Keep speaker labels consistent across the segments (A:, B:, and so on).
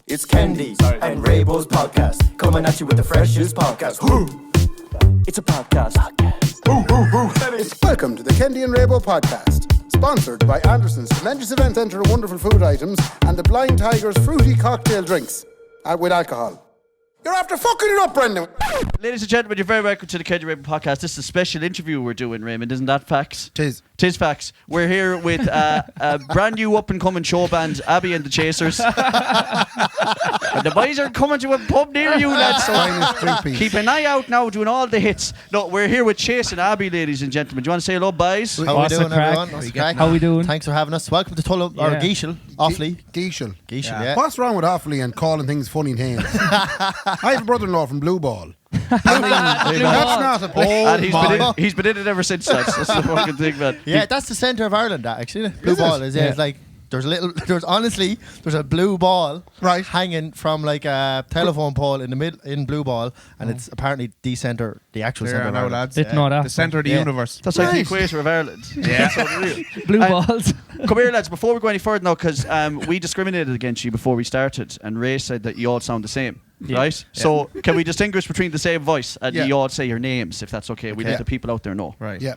A: It's Kendy and Raybo's podcast, coming at you with the freshest podcast. It's a podcast.
B: Welcome to the Kendy and Raybo podcast, sponsored by Anderson's Tremendous Event Centre of Wonderful Food Items and the Blind Tiger's Fruity Cocktail Drinks with alcohol. You're after fucking it up, Brendan.
C: Ladies and gentlemen, you're very welcome to the Kendy Raybo podcast. This is a special interview we're doing, Raymond. Isn't that facts?
B: Tis
C: facts. We're here with a brand new up-and-coming show band, Abbey and the Chasers. And the boys are coming to a pub near you, lads. So keep an eye out now, doing all the hits. No, we're here with Chase and Abbey, ladies and gentlemen. Do you want to say hello, boys?
D: How we doing, everyone?
E: How we doing?
D: Thanks for having us. Welcome to Tullamore, or Geishel, Offaly.
B: Geishel.
D: Yeah.
B: What's wrong with Offaly and calling things funny names? I have a brother-in-law from Blue Ball. That's not a place.
C: And he's been in it ever since. That's the fucking thing, man.
D: Yeah, that's the centre of Ireland, that, actually. Blue ball is, it's like, there's a blue ball hanging from like a telephone pole in the middle in Blue Ball, and it's apparently the actual centre of Ireland.
E: Lads. Didn't know that. The centre of the universe.
C: That's like the equator of Ireland.
E: Yeah.
C: Blue balls. Come here, lads, before we go any further now, because we discriminated against you before we started, and Ray said that you all sound the same. Yeah. Right? Yeah. So can we distinguish between the same voice and you all say your names, if that's okay? We let the people out there know.
E: Right.
B: Yeah.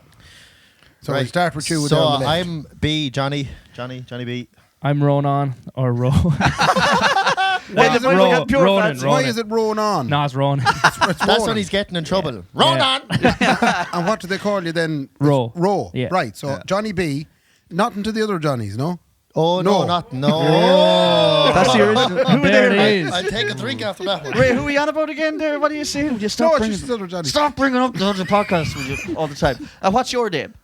B: So we'll start with you.
D: So I'm B, Johnny B.
E: I'm Ronan, or Ro.
B: Why is it Ronan?
E: No, it's Ronan.
D: That's when he's getting in trouble. Ronan!
B: And what do they call you then?
E: Ro.
B: Yeah. Right, so Johnny B, nothing to the other Johnnies, no?
D: Oh, no.
C: That's the original. Who
E: there it is.
D: I'll take a drink after that one.
C: Ray, who are you on about again there? What are you saying? Would you stop bringing up the other podcasts with you all the time? What's your name?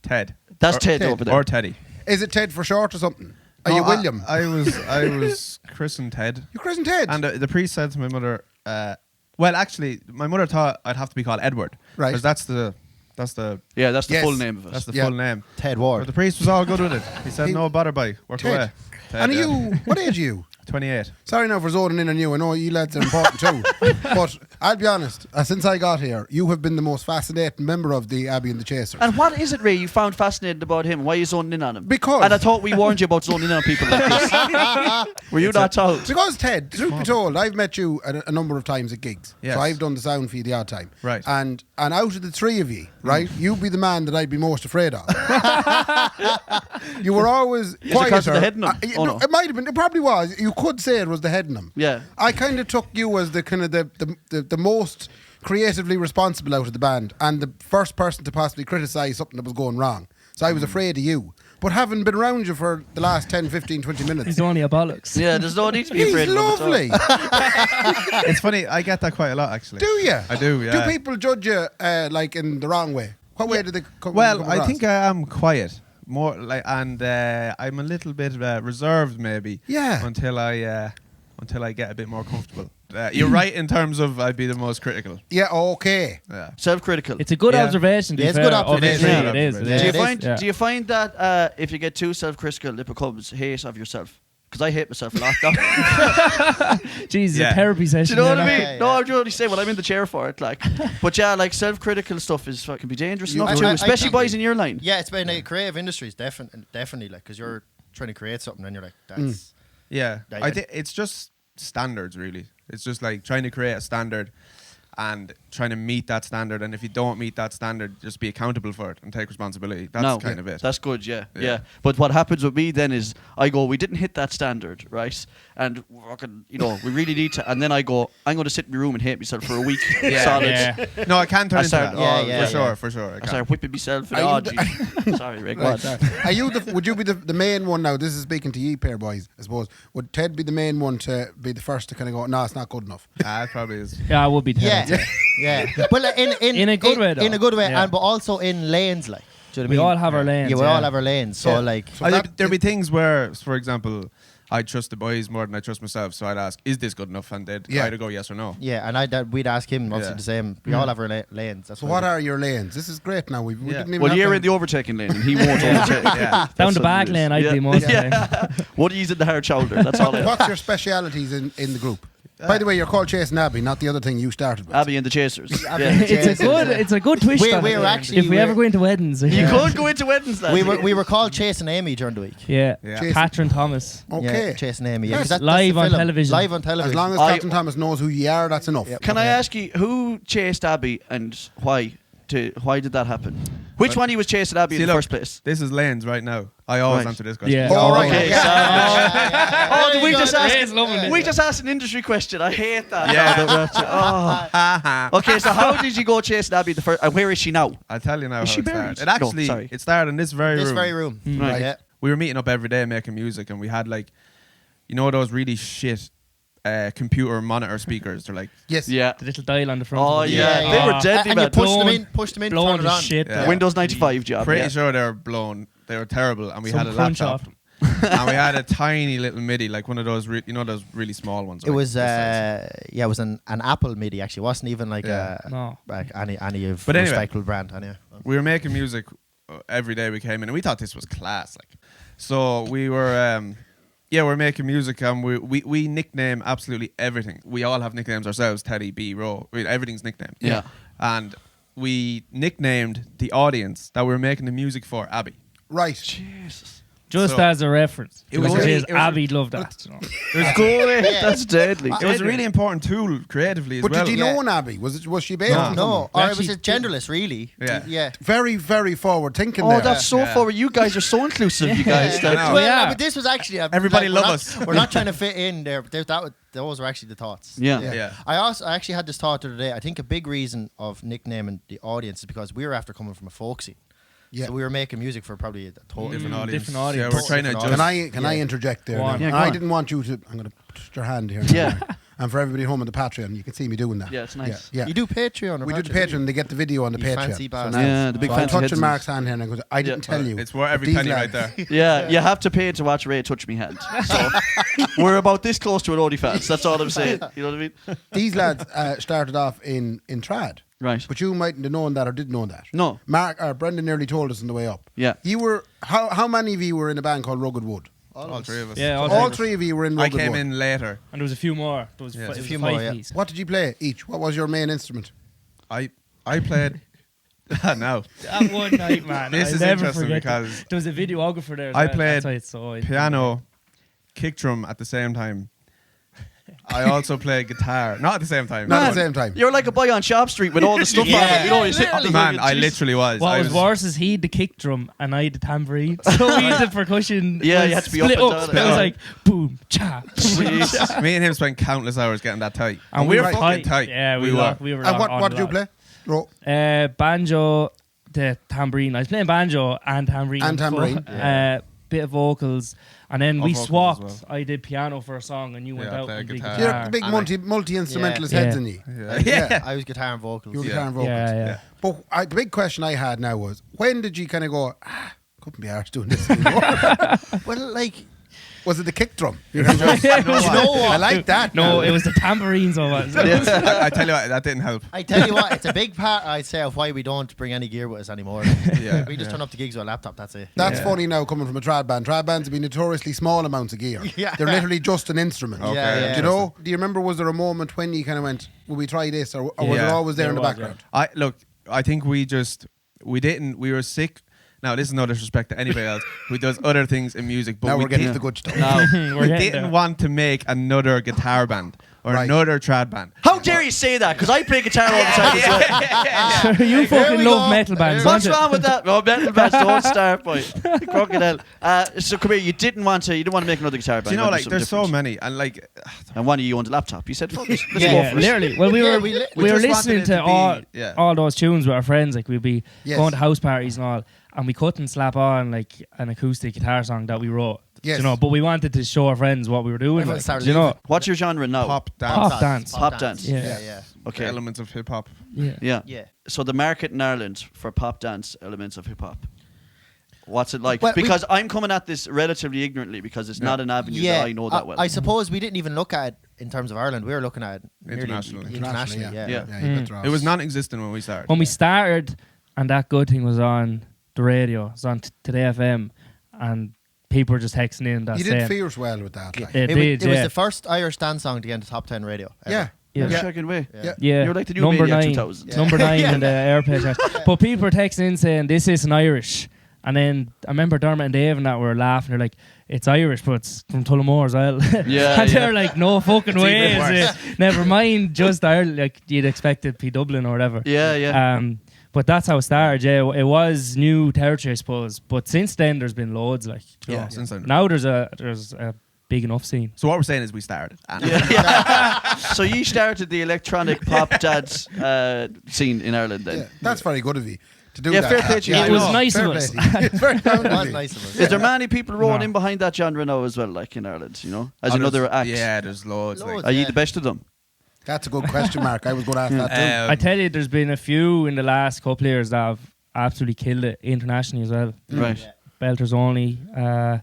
E: Ted.
C: That's Ted over there.
E: Or Teddy.
B: Is it Ted for short or something? Are you William?
E: I was christened Ted.
B: You christened Ted?
E: And the priest said to my mother, well, actually, my mother thought I'd have to be called Edward.
B: Right.
E: Because that's the
C: full name of it.
E: That's the full name.
D: Ted Ward.
E: But the priest was all good with it. He said, no bother, boy. Work
B: Ted.
E: away.
B: Ted, and what age are you?
E: 28.
B: Sorry now for zoning in on you. I know you lads are important too. But I'll be honest, since I got here, you have been the most fascinating member of the Abbey and the Chasers.
C: And what is it, Ray, you found fascinating about him? Why are you zoning in on him?
B: Because...
C: And I thought we warned you about zoning in on people like this. Were you not told?
B: Because, Ted, truth be told, I've met you a number of times at gigs.
E: Yes.
B: So I've done the sound for you the odd time.
E: Right.
B: And out of the three of you, right, you'd be the man that I'd be most afraid of. You were always quieter.
C: Is it because of the head in him?
B: No. It might have been. It probably was. You could say it was the head in him.
C: Yeah.
B: I kind of took you as the kind of the most creatively responsible out of the band and the first person to possibly criticise something that was going wrong. So I was afraid of you. But having been around you for the last 10, 15, 20 minutes...
E: He's only a bollocks.
C: Yeah, there's no need to be afraid of him.
B: He's lovely.
E: It's funny, I get that quite a lot, actually.
B: Do you?
E: I do, yeah.
B: Do people judge you like in the wrong way? What way do they come
E: Well,
B: across?
E: I think I am quiet. More like, and I'm a little bit reserved, maybe.
B: Yeah.
E: Until I get a bit more comfortable. You're right in terms of I'd be the most critical.
B: Yeah. Okay.
E: Yeah.
C: Self-critical.
E: It's a good
D: observation. Yeah, it's good observation.
E: Yeah,
D: it is.
C: Do you find that if you get too self-critical, it becomes hate of yourself? Because I hate myself a lot.
E: Jesus, a therapy session.
C: Do you know what I mean? No, I'm only saying, well, I'm in the chair for it. Like, but yeah, like self-critical stuff can be dangerous enough too, especially boys in your line.
D: Yeah, it's been creative industries, definitely, like, because you're trying to create something and you're like, that's.
E: Yeah, I think it's just standards, really. It's just like trying to create a standard and trying to meet that standard, and if you don't meet that standard, just be accountable for it and take responsibility. That's kind of it.
C: That's good, yeah. But what happens with me then is I go, we didn't hit that standard, right? And we really need to. And then I go, I'm going to sit in my room and hate myself for a week. Solid.
E: Yeah. No, I can turn into that. For sure.
C: I start whipping myself. Sorry, Rick.
B: Would you be the main one now? This is speaking to ye pair boys, I suppose. Would Ted be the main one to be the first to kind of go, no, it's not good enough?
E: It probably is.
F: Yeah, I would be Ted.
D: Yeah. But like, in a good way, though. In a good way,
F: Yeah.
D: and but also in lanes, like. Do you know
F: We
D: what I mean?
F: all have our lanes.
D: Yeah, we all have our lanes. So like,
E: there'd be things where, for example, I trust the boys more than I trust myself. So I'd ask, is this good enough? And they'd either go yes or no.
D: Yeah, and we'd ask him obviously the same. We all have our lanes. That's
B: so what are your lanes? This is great now. We didn't even
C: well, you're in the overtaking lane and he won't overtake.
F: Down the back lane, I'd be most
C: What he's in the hard shoulder. That's all I have.
B: What's your specialities in the group? By the way, you're called Chasing Abbey, not the other thing you started with.
C: Abbey and the Chasers. Yeah.
F: It's a good twist.
D: We
F: on
D: were
F: it.
D: actually-
F: if we ever go into weddings,
C: You could go into weddings, lads.
D: We were called Chasing Amy during the week.
F: yeah.
B: Chasing-
F: Catherine Thomas.
B: Okay.
D: Yeah, Chasing Amy. Yeah,
B: Yes.
D: 'cause that's
F: Live
D: the
F: on
D: film.
F: television.
D: Live on television.
B: As long as Captain Thomas knows who you are, that's enough.
C: Can I ask you who chased Abbey and why? Why did that happen? Which one he was chasing Abbey in the first place?
E: This is lanes right now. I always
C: Right.
E: answer this question.
F: Yeah.
B: Oh, right.
C: Okay,
B: Yeah.
C: Oh, did we
D: you
C: just
D: go.
C: ask?
F: Ray's loving it.
C: We just asked an industry question. I hate that.
E: Yeah.
C: Oh. Okay, so how did you go chasing Abbey the first? And where is she now?
E: I'll tell you now
C: Is
E: how
C: she
E: it
C: buried?
E: started.
C: No, sorry.
E: It started in this very
D: This
E: room.
D: very room.
C: Right.
D: Yeah.
E: We were meeting up every day making music, and we had like, those really shit computer monitor speakers. They're like,
B: Yes.
C: Yeah.
F: The little dial on the front.
C: Oh
F: of it.
C: yeah,
D: Yeah,
C: they
D: yeah.
C: were deadly,
D: And you
C: man.
D: push them in,
F: blowing
D: turn it
F: the
D: on.
F: shit.
E: Yeah.
C: Windows 95 job.
E: pretty
C: yeah.
E: sure they were blown. They were terrible, and we
F: Some
E: had a
F: crunch
E: laptop.
F: off them.
E: And we had a tiny little MIDI, like one of those, those really small ones.
D: It
E: like
D: was
E: this size.
D: it was an Apple MIDI actually. It wasn't even like
F: No.
D: like any of
E: But anyway.
D: respectable brand. Anyway.
E: We were making music every day we came in, and we thought this was class. Like, so we were, we're making music, and we nickname absolutely everything. We all have nicknames ourselves. Teddy, B, Ro, everything's nicknamed.
C: Yeah.
E: And we nicknamed the audience that we were making the music for Abbey.
B: Right.
C: Jesus.
F: Just
E: So-
F: as a reference.
E: It was
F: Because
E: really- it was-
F: Abby loved that.
E: It was
C: Go away. That's deadly.
E: It was a really important tool creatively as
B: But
E: well.
B: did you
D: Yeah.
B: know an Abbey? Was she based
E: No.
B: on
D: No,
B: somewhere?
D: or it
F: Actually,
D: was a genderless, really.
E: Yeah.
B: Very, very forward thinking
C: Oh,
B: there.
C: that's so
E: Yeah.
C: forward. You guys are so inclusive, you guys.
E: I know.
D: Well,
F: yeah.
D: no, but this was actually
E: Everybody
D: we're
E: love
D: not-
E: us.
D: We're not trying to fit in there. Those were actually the thoughts.
C: Yeah.
B: Yeah.
E: Yeah.
D: I actually had this thought the other day. I think a big reason of nicknaming the audience is because we were after coming from a folk scene.
B: Yeah.
D: So we were making music for probably a total
E: Different
F: Mm,
E: audience.
F: different audience.
E: Yeah, we're trying to
D: Different
E: adjust.
B: Can I interject there?
F: Go
B: now?
F: on.
C: Yeah,
B: And
C: go
B: I
C: on.
B: didn't want you to. I'm going to put your hand here.
C: Yeah.
B: And for everybody home on the Patreon, you can see me doing that.
C: Yeah, it's nice.
B: Yeah.
D: You do Patreon. Or
B: We do the Patreon. They get the video on the
D: You
B: Patreon.
D: fancy
B: So
D: bastard.
B: now-
C: Yeah, the big
B: so I'm
C: fancy
B: touching
C: heads.
B: Mark's hand here, and I go, I didn't tell you.
E: It's worth every
B: These
E: penny
B: lads-
E: right there.
C: Yeah, you have to pay to watch Ray touch me hand. So we're about this close to an OnlyFans. That's all I'm saying. You know what I mean?
B: These lads started off in trad.
C: Right.
B: But you mightn't have known that or did know that.
C: No.
B: Brendan nearly told us on the way up.
C: Yeah.
B: You were how many of you were in a band called Rugged Wood?
E: All three of us.
F: Yeah,
B: All three of you were in
E: I
B: Rugged
E: came
B: Wood.
E: in later.
F: And there was a few more. There was
E: Yeah.
F: it
E: There's
F: was
D: a few
F: five
D: more, yeah.
F: piece.
B: What did you play each? What was your main instrument?
E: I played. No.
F: That one night, man.
E: This
F: I'll
E: is
F: never
E: interesting
F: forget
E: because
F: that. There was a videographer there. As
E: I
F: well.
E: played
F: That's why it's so
E: piano, kick drum at the same time. I also played guitar, not at the same time.
B: Not at
C: Man,
B: the same time.
C: You're like a boy on Sharp Street with all the stuff on it. You know, he's hitting the
E: Man,
C: fucking-
E: I
C: jeez.
E: literally was.
F: What
E: I
F: was worse is he had the kick drum and I had the tambourine. So we had the percussion.
C: Yeah,
F: was
C: you had to be up
F: split
C: and
F: up.
C: down
F: It
C: it.
F: was like boom, cha.
C: Jeez.
E: Me and him spent countless hours getting that tight.
F: And
E: we
F: we
E: were
F: were
E: fucking tight.
F: Yeah, we
E: were.
F: were. We were
B: And
F: on
B: what
F: a
B: did you
F: lot.
B: play? Ro-
F: Banjo, the tambourine. I was playing banjo and tambourine.
B: And tambourine.
F: before. Bit of vocals, and then we
E: vocals as
F: swapped.
E: well.
F: I did piano for a song, and you went
E: Yeah, I
F: out
E: played
F: and did
E: guitar.
B: You're
F: guitar.
B: a big
E: And
B: multi-instrumentalist
F: Yeah.
B: heads
F: Yeah.
B: in you.
E: Yeah.
D: I was guitar and vocals.
B: You were
E: Yeah.
B: guitar and vocals.
F: Yeah.
B: But the big question I had now was, when did you kind of go, couldn't be arsed doing this anymore?
D: Well, like,
B: Was it the kick drum?
D: you know what?
B: I like that.
F: No,
B: now.
F: it was the tambourines of it.
E: I tell you what, that didn't help.
D: I tell you what, it's a big part, I'd say, of why we don't bring any gear with us anymore.
E: Yeah.
D: We just turn up to gigs with a laptop, that's it.
B: That's funny now coming from a trad band. Trad bands have been notoriously small amounts of gear.
D: Yeah.
B: They're literally just an instrument.
E: Okay.
D: Yeah,
B: Do you know? Do you remember, was there a moment when you kind of went, will we try this? Or was it
E: Yeah.
B: always there in the
F: There was,
B: background?
E: I think we were sick. Now, this is no disrespect to anybody else who does other things in music, but
B: Now
E: we
B: we're getting to
E: didn't-
B: the good stuff.
F: We're
E: we
F: getting
E: didn't
F: there.
E: want to make another guitar band or
B: Right.
E: another trad band.
C: How dare you say that? Because I play guitar all the time as well.
F: You fucking
D: we
F: love
D: go.
F: metal bands,
C: What's
F: don't you?
C: wrong with that? No, metal bands don't start, boy. Crocodile. So come here. You didn't want to make another guitar band.
E: Do you know,
C: wanted
E: like,
C: something
E: there's so
C: different.
E: many, and like,
C: And one of you owned a laptop. You said, "Fuck it, let's
F: Yeah,
C: go for it."
F: literally. Well, we
D: Yeah,
F: were
D: we li-
F: we
E: we
F: were
E: just wanted
F: listening
E: it
F: to
E: to be- yeah.
F: all those tunes with our friends. Like we'd be
B: Yes.
F: going to house parties and all, and we couldn't slap on like an acoustic guitar song that we wrote.
B: Yes.
F: You know, but we wanted to show our friends what we were doing.
D: Everyone
F: Like,
D: started
F: do you know?
D: leaving.
C: What's your genre now?
E: pop dance,
F: Pop dance.
C: Pop dance.
F: Yeah.
D: Yeah.
C: Okay.
E: elements of hip hop.
F: Yeah.
C: Yeah.
D: Yeah.
C: So the market in Ireland for pop dance elements of hip hop. What's it like?
D: Well,
C: because I'm coming at this relatively ignorantly because it's not an avenue that I know that well.
D: I suppose we didn't even look at it in terms of Ireland. We were looking at it nearly
E: Internationally.
D: internationally, yeah.
C: Yeah.
B: you bet
E: It was non-existent when we started.
F: When we started, and that good thing was on the radio, it was on Today FM, and people were just texting in. That
B: You
F: saying,
B: did Fierce well with that. Like.
F: It
D: It
F: did,
D: was the first Irish dance song to get into top 10 radio. Ever.
B: Yeah.
F: Yeah.
C: Yeah. Second way.
F: Yeah,
C: You're like the new
F: number
C: Maniac
F: 9,
C: 2000.
F: number 9 in the airplay chart. But people were texting in saying this isn't Irish, and then I remember Dermot and Dave and that were laughing. They're like, "It's Irish, but it's from Tullamore as well."
C: Yeah,
F: and they're like, "No fucking way,
E: even
F: is it? Never mind, just Ireland. Like you'd expect it to be Dublin or whatever."
C: Yeah.
F: But that's how it started. Yeah, it was new territory, I suppose. But since then, there's been loads. Like,
E: Yeah, since then.
F: now there's a big enough scene.
E: So what we're saying is we started. And
C: So you started the electronic pop dance scene in Ireland then?
B: Yeah, that's very good of you to do
C: Yeah,
B: that.
C: fair play to you.
F: It
C: I
F: was
C: know.
F: nice
B: Fair
F: of us.
B: play to you. It's very kind
D: It
B: of
D: was
B: you.
D: nice of us.
C: Is there many people rolling
F: No.
C: in behind that genre now as well, like in Ireland, you know, as
E: Oh,
C: another
E: there's-
C: act?
E: Yeah, there's loads.
D: Loads.
E: Like,
C: Are you
D: Yeah.
C: the best of them?
B: That's a good question, Mark. I was going to ask that too.
F: I tell you, there's been a few in the last couple of years that have absolutely killed it internationally as well.
C: Right.
F: Belters only.
E: no,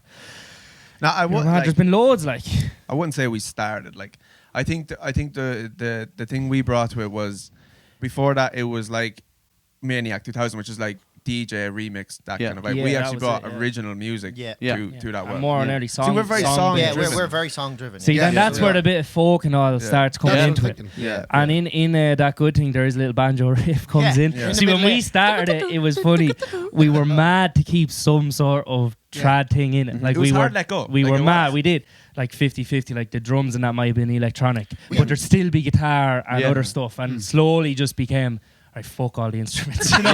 F: There's been loads like.
E: I wouldn't say we started. Like, I think the thing we brought to it was before that it was like Maniac 2000, which is like DJ remix that
C: Yeah.
E: kind of vibe.
F: Yeah,
E: we
F: that
E: actually
F: was
E: brought
F: it, yeah.
E: original music
D: Yeah.
E: to that
F: And
E: well.
F: more on
C: Yeah.
F: early songs.
E: See, we're very song
D: Yeah,
E: driven.
D: we're very song driven.
F: See,
B: Yeah,
F: then
B: yeah,
F: that's
B: yeah.
F: where the bit of folk and all
E: Yeah.
F: starts coming
B: That's
F: into
B: what
F: it.
B: I'm thinking.
E: Yeah.
F: And in That Good Thing, there is a little banjo riff comes
D: Yeah.
F: in.
E: Yeah.
F: See,
D: In the
F: when
D: middle,
F: we started it, it was funny. We were mad to keep some sort of trad thing in it. Like
E: It was
F: we
E: hard
F: were,
E: to let go.
F: we
E: Like,
F: were
E: it
F: mad.
E: was.
F: We did like 50-50. Like the drums and that might have been electronic, but there'd still be guitar and
C: Yeah.
F: other stuff. And slowly just became, right, fuck all the instruments. You know,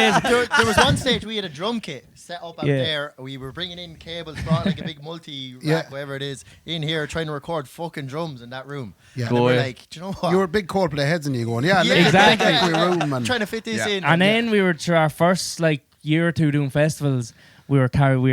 D: There was one stage we had a drum kit set up out
F: Yeah.
D: there. We were bringing in cables, brought like a big multi rack,
B: Yeah.
D: whatever it is, in here trying to record fucking drums in that room.
B: Yeah.
D: And we're
C: Boy.
D: like, do you know what?
B: You were big Coldplay heads and you going, yeah,
D: Yeah,
F: exactly.
B: Let's get room and
D: trying to fit this
E: Yeah.
D: in.
F: And then we were to our first like year or two doing festivals. We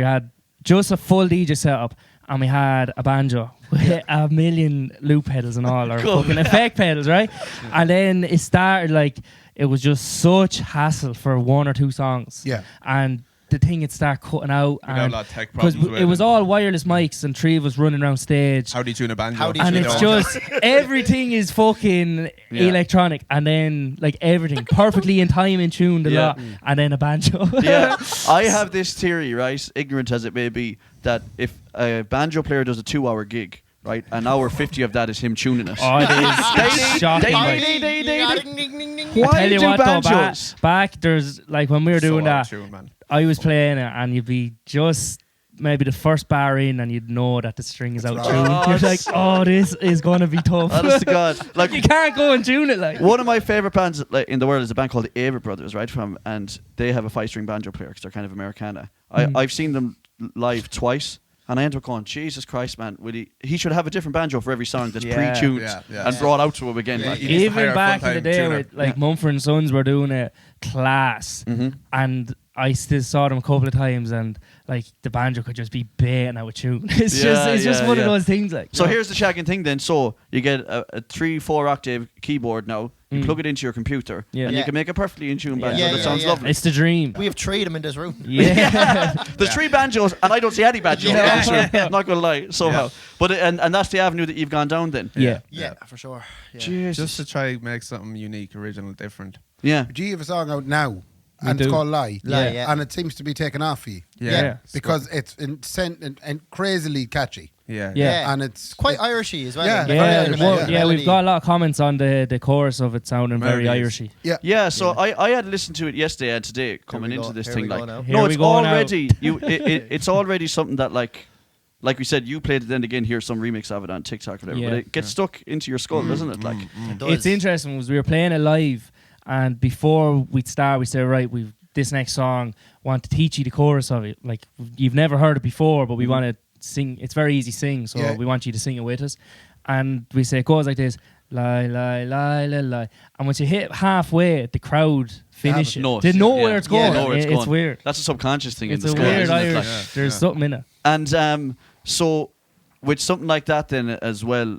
F: had just a full DJ setup, and we had a banjo with a million loop pedals and all, or
C: Cool.
F: fucking effect pedals, right? And then it started like it was just such hassle for one or two songs.
B: Yeah.
F: And the thing would start cutting out,
E: We got a
F: and
E: lot of tech
F: because
E: problems with
F: it was all wireless mics, and three of us running around stage.
E: How do you tune a banjo?
D: How do you
F: And
D: tune
F: it's
D: it?
F: just everything is fucking
C: Yeah.
F: electronic, and then like everything perfectly in time and tuned a
C: Yeah.
F: lot, and then a banjo.
C: Yeah, I have this theory, right, ignorant as it may be, that if a banjo player does a 2-hour gig, right, an hour 50 of that is him tuning it.
F: Oh, it is shocking. like.
C: Why
F: Tell you
C: do
F: what, though,
C: banjos?
F: back there's like when we were doing that,
E: Tune, man.
F: I was playing it, and you'd be just maybe the first bar in, and you'd know that the string is out
B: That's
F: tuned.
C: right.
F: You're like, oh, this is gonna be tough.
C: Honest to God, like
F: You can't go and tune it like.
C: one of my favorite bands like, in the world is a band called the Abbey Brothers, right? And they have a 5-string banjo player because they're kind of Americana. I've seen them live twice, and I end up going, Jesus Christ, man! He should have a different banjo for every song that's
F: Yeah.
C: pre-tuned
E: Yeah.
C: and brought out to him again.
E: Yeah,
C: like.
E: you need to hire
F: Even
E: a
F: back in the
E: full-time
F: day,
E: tuner.
F: with, like Mumford and Sons were doing a class, and I still saw them a couple of times, and like the banjo could just be baiting out a tune. It's just one of those things. Like,
C: So here's the shagging thing then. So you get a 3-4 octave keyboard now. You plug it into your computer,
F: Yeah.
C: and
D: Yeah.
C: you can make a perfectly in tune banjo.
D: Yeah,
C: that
D: yeah,
C: sounds
D: yeah.
C: lovely.
F: it's the dream.
D: We have three of them in this room.
F: Yeah.
C: There's 3 banjos, and I don't see any banjos.
D: Yeah.
C: in this room. I'm not gonna lie, somehow. But and that's the avenue that you've gone down then.
F: Yeah.
D: Yeah, for sure. Yeah.
E: Just to try make something unique, original, different.
C: Yeah.
B: Do you have a song out now? And
F: do.
B: it's called Lie.
D: Lie, yeah.
B: And it seems to be taken off for you.
F: Yeah.
B: Because it's and crazily catchy.
E: Yeah.
F: Yeah.
B: And it's
D: Quite Irishy as well.
B: Yeah.
D: Like,
B: Very
F: Yeah,
B: Irish,
F: well,
B: yeah.
F: yeah,
D: melody.
F: we've got a lot of comments on the chorus of it sounding very
E: Melodies.
F: Irishy.
B: Yeah.
C: Yeah, so I had listened to it yesterday and today coming
D: we go,
C: into this
D: here
C: thing
D: we go
C: like
D: now.
F: Here
C: no,
F: we
C: it's
F: go now.
C: already it's already something that like we said, you played it then again, hear some remix of it on TikTok or whatever,
F: Yeah.
C: but it gets stuck into your skull, doesn't it? Like
D: It does.
F: It's interesting because we were playing it live, and before we'd start, we said, right, we've this next song, want to teach you the chorus of it. Like, you've never heard it before, but we want to sing. It's very easy to sing, so
B: Yeah.
F: we want you to sing it with us. And we say it goes like this: lie, lie, lie, lie, lie. And once you hit halfway, the crowd finish it.
C: Knows.
F: They know
C: Yeah.
F: where it's
C: Yeah,
F: going.
C: know where it's
F: It's
C: going.
F: weird.
C: That's a subconscious thing
F: It's
C: in
F: a
C: the skull,
F: weird
C: isn't it?
F: Irish.
C: Like,
F: There's something in it.
C: and so with something like that then as well,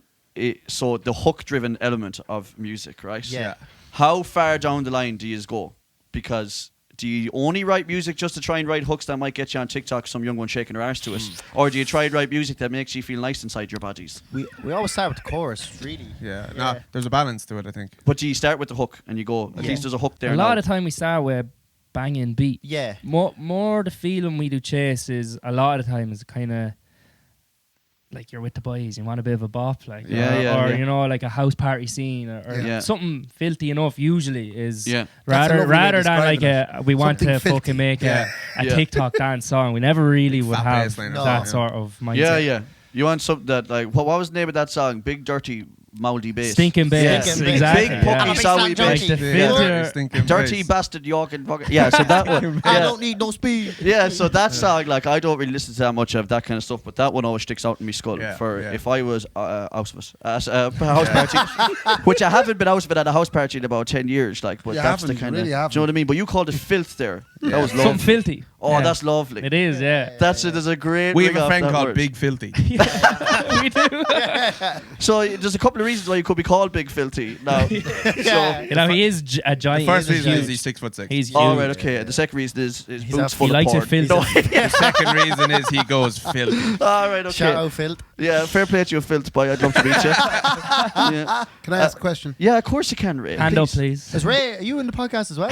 C: so the hook-driven element of music, right?
D: Yeah.
C: How far down the line do you go? Because do you only write music just to try and write hooks that might get you on TikTok, some young one shaking her arse to it? Or do you try and write music that makes you feel nice inside your bodies?
D: We always start with the chorus, really.
E: Yeah. No, there's a balance to it, I think.
C: But do you start with the hook and you go, at least there's a hook there
F: A
C: now?
F: lot of time we start with banging beat.
D: Yeah.
F: More the feeling we do chase is a lot of the time is kind of like you're with the boys, you want a bit of a bop, like or you know, like a house party scene or something filthy enough. Usually is rather than like we want to filthy. Fucking make a TikTok dance song. We never really would have that sort of mindset.
C: Yeah. You want something that like what was the name of that song? Big Dirty Mouldy Bass.
F: Stinking bass. Exactly.
C: Big puppy sowy bass.
F: Like the filter.
C: Dirty bastard York and fucking. Yeah, so that one.
D: I don't need no speed.
C: Yeah, so that song, like I don't really listen to that much of that kind of stuff, but that one always sticks out in my skull if I was out of it at a house party, which I haven't been out of it at a house party in about 10 years, like, but that's the kind of, do you know what I mean? But you called it filth there. That was lovely.
F: Something filthy.
C: Oh, that's lovely.
F: It is, yeah.
C: That's it. There's a great.
E: We have a friend called Big Filthy.
F: We do.
C: So there's a couple of reasons why you could be called Big Filthy now. So,
F: you know, he is a giant.
E: The first reason is he's 6'6".
F: He's huge.
C: All right, okay. The second reason is his boots full of porn.
F: He likes it filthy.
E: The second reason is he goes filthy.
C: All right, okay.
D: Shout out Filth.
C: Yeah, fair play to you, Filth boy. I'd love to meet you. Yeah.
B: Can I ask a question?
C: Yeah, of course you can, Ray.
F: Hand up, please.
D: Is Ray, are you in the podcast as well?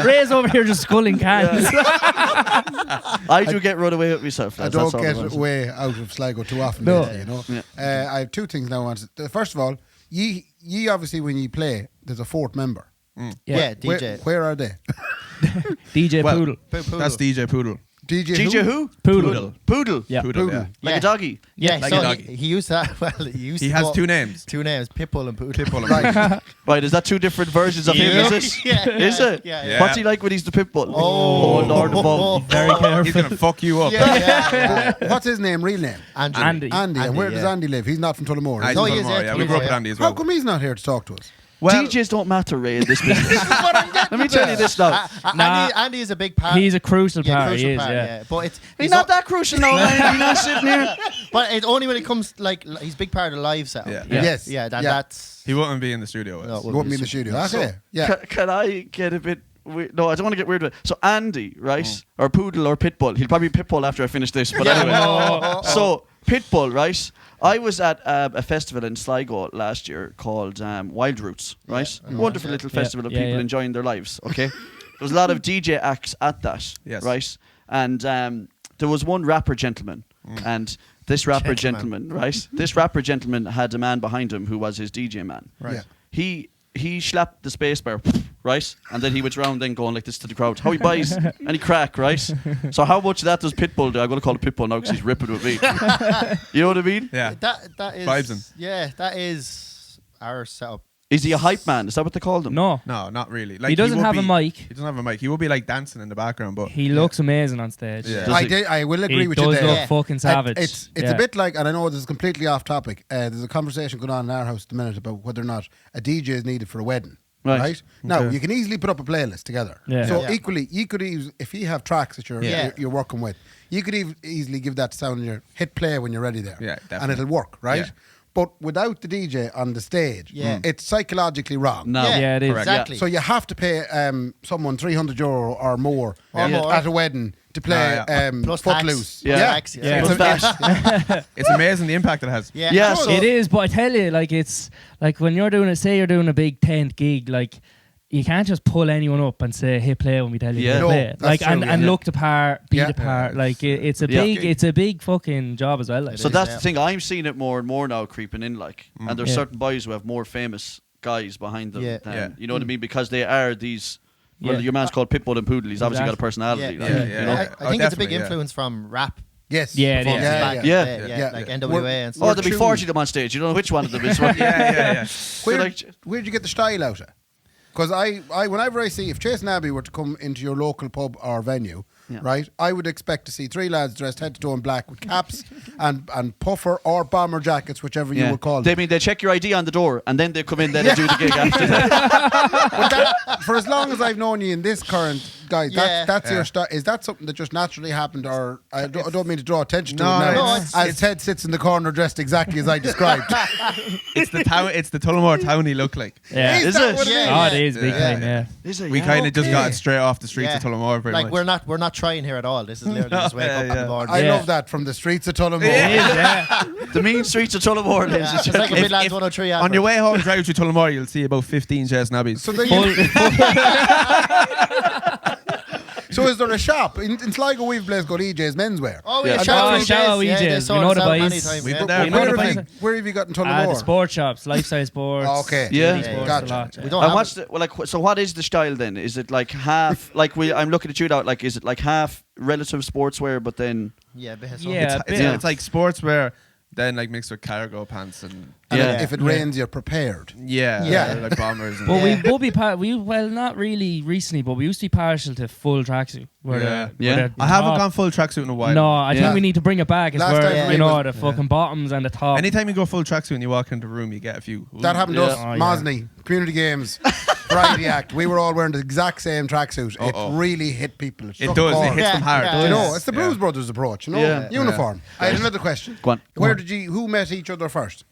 F: Ray's over here just sculling cans.
C: I do get run away with myself.
B: I don't get away out of Sligo too often.
F: No.
B: Lately, you know. I have two things now. First of all, ye obviously when you play, there's a fourth member.
D: Yeah, DJ.
B: Where are they?
F: DJ Poodle.
E: That's DJ Poodle.
C: DJ who?
F: Poodle.
C: Poodle.
F: Yeah.
E: Poodle.
C: Like a doggy.
D: Yeah,
E: Like
D: so
E: a doggy.
D: he used that. Well, he
E: has two names.
D: Two names, Pitbull and Poodle.
E: Pitbull and
C: Right, is that two different versions of him? Is it? Is it?
D: Yeah.
C: What's he like when he's the pitbull?
D: Oh,
C: Lord above.
F: Very careful.
E: He's gonna fuck you up.
B: What's his name? Real name?
F: Andy.
B: Andy. And where does Andy live? He's not from Tullamore.
E: I
B: is he?
D: No, he is,
E: yeah, we grew up with Andy as
B: How
E: well.
B: come he's not here to talk to us?
E: Well,
C: DJs don't matter, Ray, in this business. Let me tell you this now.
D: Andy is a big part.
F: He's a crucial part.
D: Crucial
F: He is,
D: part,
F: yeah.
D: But
C: He's not that crucial now, man. He's not sitting here.
D: But it's only when it comes like he's a big part of the live setup.
E: Yeah.
B: Yes.
D: Yeah, that's.
E: he wouldn't be in the studio with us.
B: You won't be in the studio. Okay. Yeah.
C: Can I get a bit weird? No, I don't want to get weird with it. So Andy, right? Or Poodle or Pitbull. He'll probably be Pitbull after I finish this. But anyway. So Pitbull, right? I was at a festival in Sligo last year called Wild Roots, right? Wonderful little festival of people enjoying their lives, okay? There was a lot of DJ acts at that, right? And there was one rapper gentleman, and this rapper gentleman, right? This rapper gentleman had a man behind him who was his DJ man.
B: Right.
C: He slapped the space bar, right? And then he went round then going like this to the crowd. How he buys any crack, right? So how much of that does Pitbull do? I'm going to call it Pitbull now because he's ripping with me. You know what I mean?
E: Yeah.
D: That is.
E: Vibes him.
D: Yeah, that is our setup.
C: Is he a hype man? Is that what they call him?
F: No,
E: not really. Like,
F: he doesn't have a mic.
E: He doesn't have a mic. He will be like dancing in the background, but
F: He looks amazing on stage.
E: Yeah.
B: I will agree
F: He
B: with you
F: does
B: there.
F: look fucking savage.
B: It's a bit like, and I know this is completely off topic. There's a conversation going on in our house at the minute about whether or not a DJ is needed for a wedding. Right. Now you can easily put up a playlist together.
F: Yeah.
B: So equally, you could if you have tracks that you're working with, you could easily give that sound in your hit play when you're ready there.
E: Yeah, definitely.
B: And it'll work, right?
E: Yeah.
B: But without the DJ on the stage, it's psychologically wrong.
C: No.
F: Yeah, it is.
D: Exactly.
B: So you have to pay someone €300 or more at a wedding to play
D: Plus
B: Footloose.
D: tax. Tax,
C: Plus that.
E: it's amazing the impact it has.
D: Yeah.
C: Yeah, so
F: It is, but I tell you, like it's like when you're doing you're doing a big tent gig, like you can't just pull anyone up and say, "Hey, play," when we tell you to play.
B: that's
F: Like
B: true,
F: and look the part, be the part.
B: Yeah.
F: Like it's a big fucking job as well. Like
C: So that's the thing. I'm seeing it more and more now creeping in. Like, and there's certain boys who have more famous guys behind them. Than, you know what I mean? Because they are these. Well, your man's called Pitbull and Poodle. He's obviously got a personality.
D: Yeah.
C: Like, you know?
D: I think it's a big influence from rap.
B: Yes.
F: Yeah, it is.
D: Back in the day, like NWA and stuff.
C: Oh, there'll be 40 of them on stage. You don't know which one of them is what.
B: Where'd you get the style out of? Because whenever I see, if Chase and Abbey were to come into your local pub or venue, right, I would expect to see three lads dressed head to toe in black with caps and puffer or bomber jackets, whichever you would call them.
C: They check your ID on the door and then they come in then and do the gig after that.
B: But that, for as long as I've known you in this current guys, that's your style. Is that something that just naturally happened, or I don't mean to draw attention to it now? As Ted sits in the corner dressed exactly as I described.
E: It's the Tullamore townie look like.
F: Yeah.
C: Is it?
F: Oh, it is big time. Yeah.
C: Is it?
E: We kind of just got it straight off the streets of Tullamore. Pretty
D: Like
E: much.
D: we're not trying here at all. This is literally just wake up on the board.
B: I love that, from the streets of Tullamore.
C: The mean streets of Tullamore.
D: Yeah, it's like a Midlands 103
E: on your way home, drive through Tullamore, you'll see about 15 Chess Nabbies.
B: So then So is there a shop in Sligo? We've a place called EJ's Menswear.
D: Oh, we
C: Yeah.
D: have Shallow
F: Shallow
D: EJs.
F: EJs.
D: they
F: We
D: sort
F: know
D: us
F: the
D: out
F: boys.
D: many times.
E: We've
D: Yeah.
E: been there.
F: We know the
B: Where
F: boys.
B: have you got in
F: The
B: Tullamore?
F: sport shops, life-size sports.
B: Okay.
C: Yeah.
F: Daily sports,
B: Gotcha.
F: a lot, yeah.
D: We don't
C: And
D: have
C: what's the, well, like? So what is the style then? Is it like half? Like I'm looking at you now. Like, is it like half relative sportswear, but then?
D: Yeah, a bit of
F: Yeah.
D: something.
F: bit.
E: It's like sportswear, then like mixed with cargo pants and
B: And
C: Yeah.
B: if it rains, you're prepared.
E: yeah, like bombers. And
F: Well,
D: Yeah.
F: we will be well, not really recently, but we used to be partial to full tracksuit.
C: Yeah.
E: I haven't gone full tracksuit in a while.
F: No, I
B: Yeah.
F: think we need to bring it back. It's
B: Last
F: where
B: time for me
F: you know
B: was-
F: the fucking bottoms and the top.
E: Anytime you go full tracksuit and you walk into a room, you get a few.
B: That happened to
C: Yeah.
B: us.
F: Oh, yeah.
B: Mosney, Community Games, Variety Act. We were all wearing the exact same tracksuit. It really hit people.
E: It
B: struck
E: does.
B: a
E: It
B: chord.
E: hits them hard.
D: Yeah.
B: You know, it's the
E: Yeah.
B: Blues Brothers approach. You know,
C: Yeah.
B: uniform. I had another question.
C: Go on.
B: Who met each other first?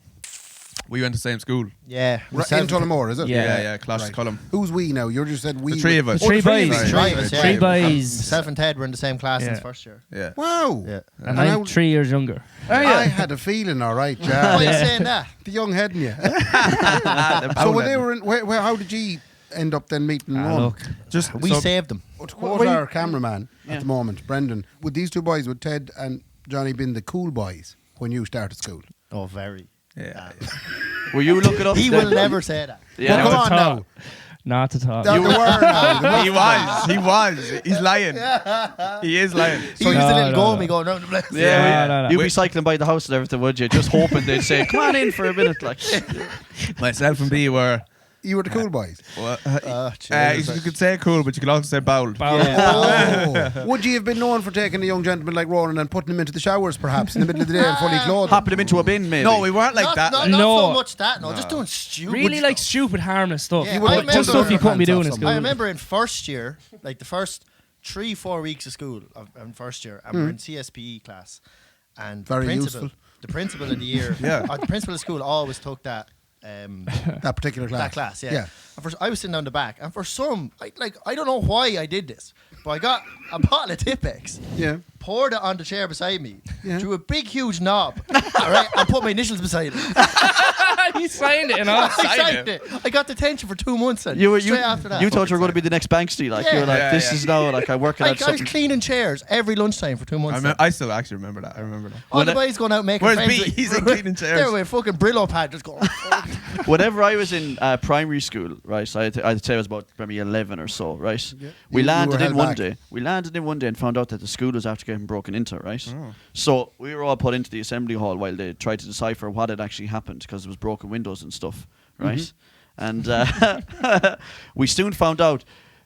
E: We went to the same school.
D: Yeah.
B: In Tullamore, is it?
F: Yeah.
E: Yeah, Clash
B: Right.
E: Cullum.
B: Who's we now? You just said we.
E: The three of us.
F: The three
B: the three of
F: boys.
B: you.
E: Sorry.
B: Right.
D: Yeah.
F: Three boys.
D: Myself and Ted were in the same class since
F: Yeah.
D: first year.
E: Yeah.
B: Wow.
D: Yeah.
F: And
B: And
F: I'm
B: how-
F: 3 years younger.
B: I had a feeling, all right,
D: Why are
B: yeah.
D: you saying that?
B: The young head in you.
E: The
B: So when
E: Bowlen.
B: they were in, how did you end up then meeting one?
F: Look,
E: just
D: We
E: so-
D: saved them.
B: To quote our cameraman at the moment, Brendan, would these two boys, would Ted and Johnny been the cool boys when you started school?
D: Oh, very.
E: Yeah.
C: Will you look it up?
D: He
C: then?
D: will never say that.
C: Yeah.
B: Well,
F: not
B: come
F: to
B: on
F: talk.
B: now.
F: Not to talk.
B: There were now.
E: He was. He's lying. He is lying.
D: He used a
F: No,
D: little
F: no,
D: goal
F: no.
D: me going round the place.
C: Yeah,
F: No.
C: you'd be cycling by the house and everything, would you? Just hoping they'd say, "Come on in for a minute." Like,
E: Myself and B were.
B: You were the cool boys.
E: Well,
D: Jesus.
E: you could say cool, but you could also say bowl.
B: Oh. Would you have been known for taking a young gentleman like Ronan and putting him into the showers, perhaps, in the middle of the day and fully clothed?
C: hopping them into a bin, maybe.
E: No, we weren't like that.
D: Not
F: No.
D: so much that. No, just doing stupid.
F: Really like
D: stuff.
F: stupid, harmless stuff.
D: Yeah,
B: would
D: I
B: have
D: remember-
F: Just stuff you couldn't be doing in
B: Pants off
F: school.
D: I remember in first year, like the first 3-4 weeks of school in first year, and we're in CSPE class, and
B: Very
D: the principal,
B: useful.
D: the principal of the year, the principal of school always took that.
B: That particular class.
D: That class, yeah. And I was sitting down the back, and for some, I don't know why I did this, but I got a bottle of Tipex,
B: Yeah.
D: poured it on the chair beside me,
B: Yeah.
D: drew a big huge knob, all right, and put my initials beside it.
F: He signed it, and all.
D: I signed it. I got detention for 2 months. And
C: You were
D: straight after that.
C: you thought you were going to be the next Banksy, like you were like,
D: Yeah.
C: this is now like I work
D: I
C: at
D: was
C: something.
D: cleaning chairs every lunchtime for 2 months.
E: I still actually remember that. I remember that.
D: All the boys going out making
E: Where's
D: friends.
E: B?
D: with-
E: He's in cleaning chairs.
D: There with a fucking Brillo pad just going.
C: Whenever I was in primary school, right, so I'd say I was about maybe 11 or so, right. We
B: You
C: landed
B: were
C: in
B: held
C: one
B: back.
C: day. We landed in one day and found out that the school was after getting broken into, right.
B: Oh.
C: So we were all put into the assembly hall while they tried to decipher what had actually happened because there was broken windows and stuff, right.
B: Mm-hmm.
C: And we soon found out.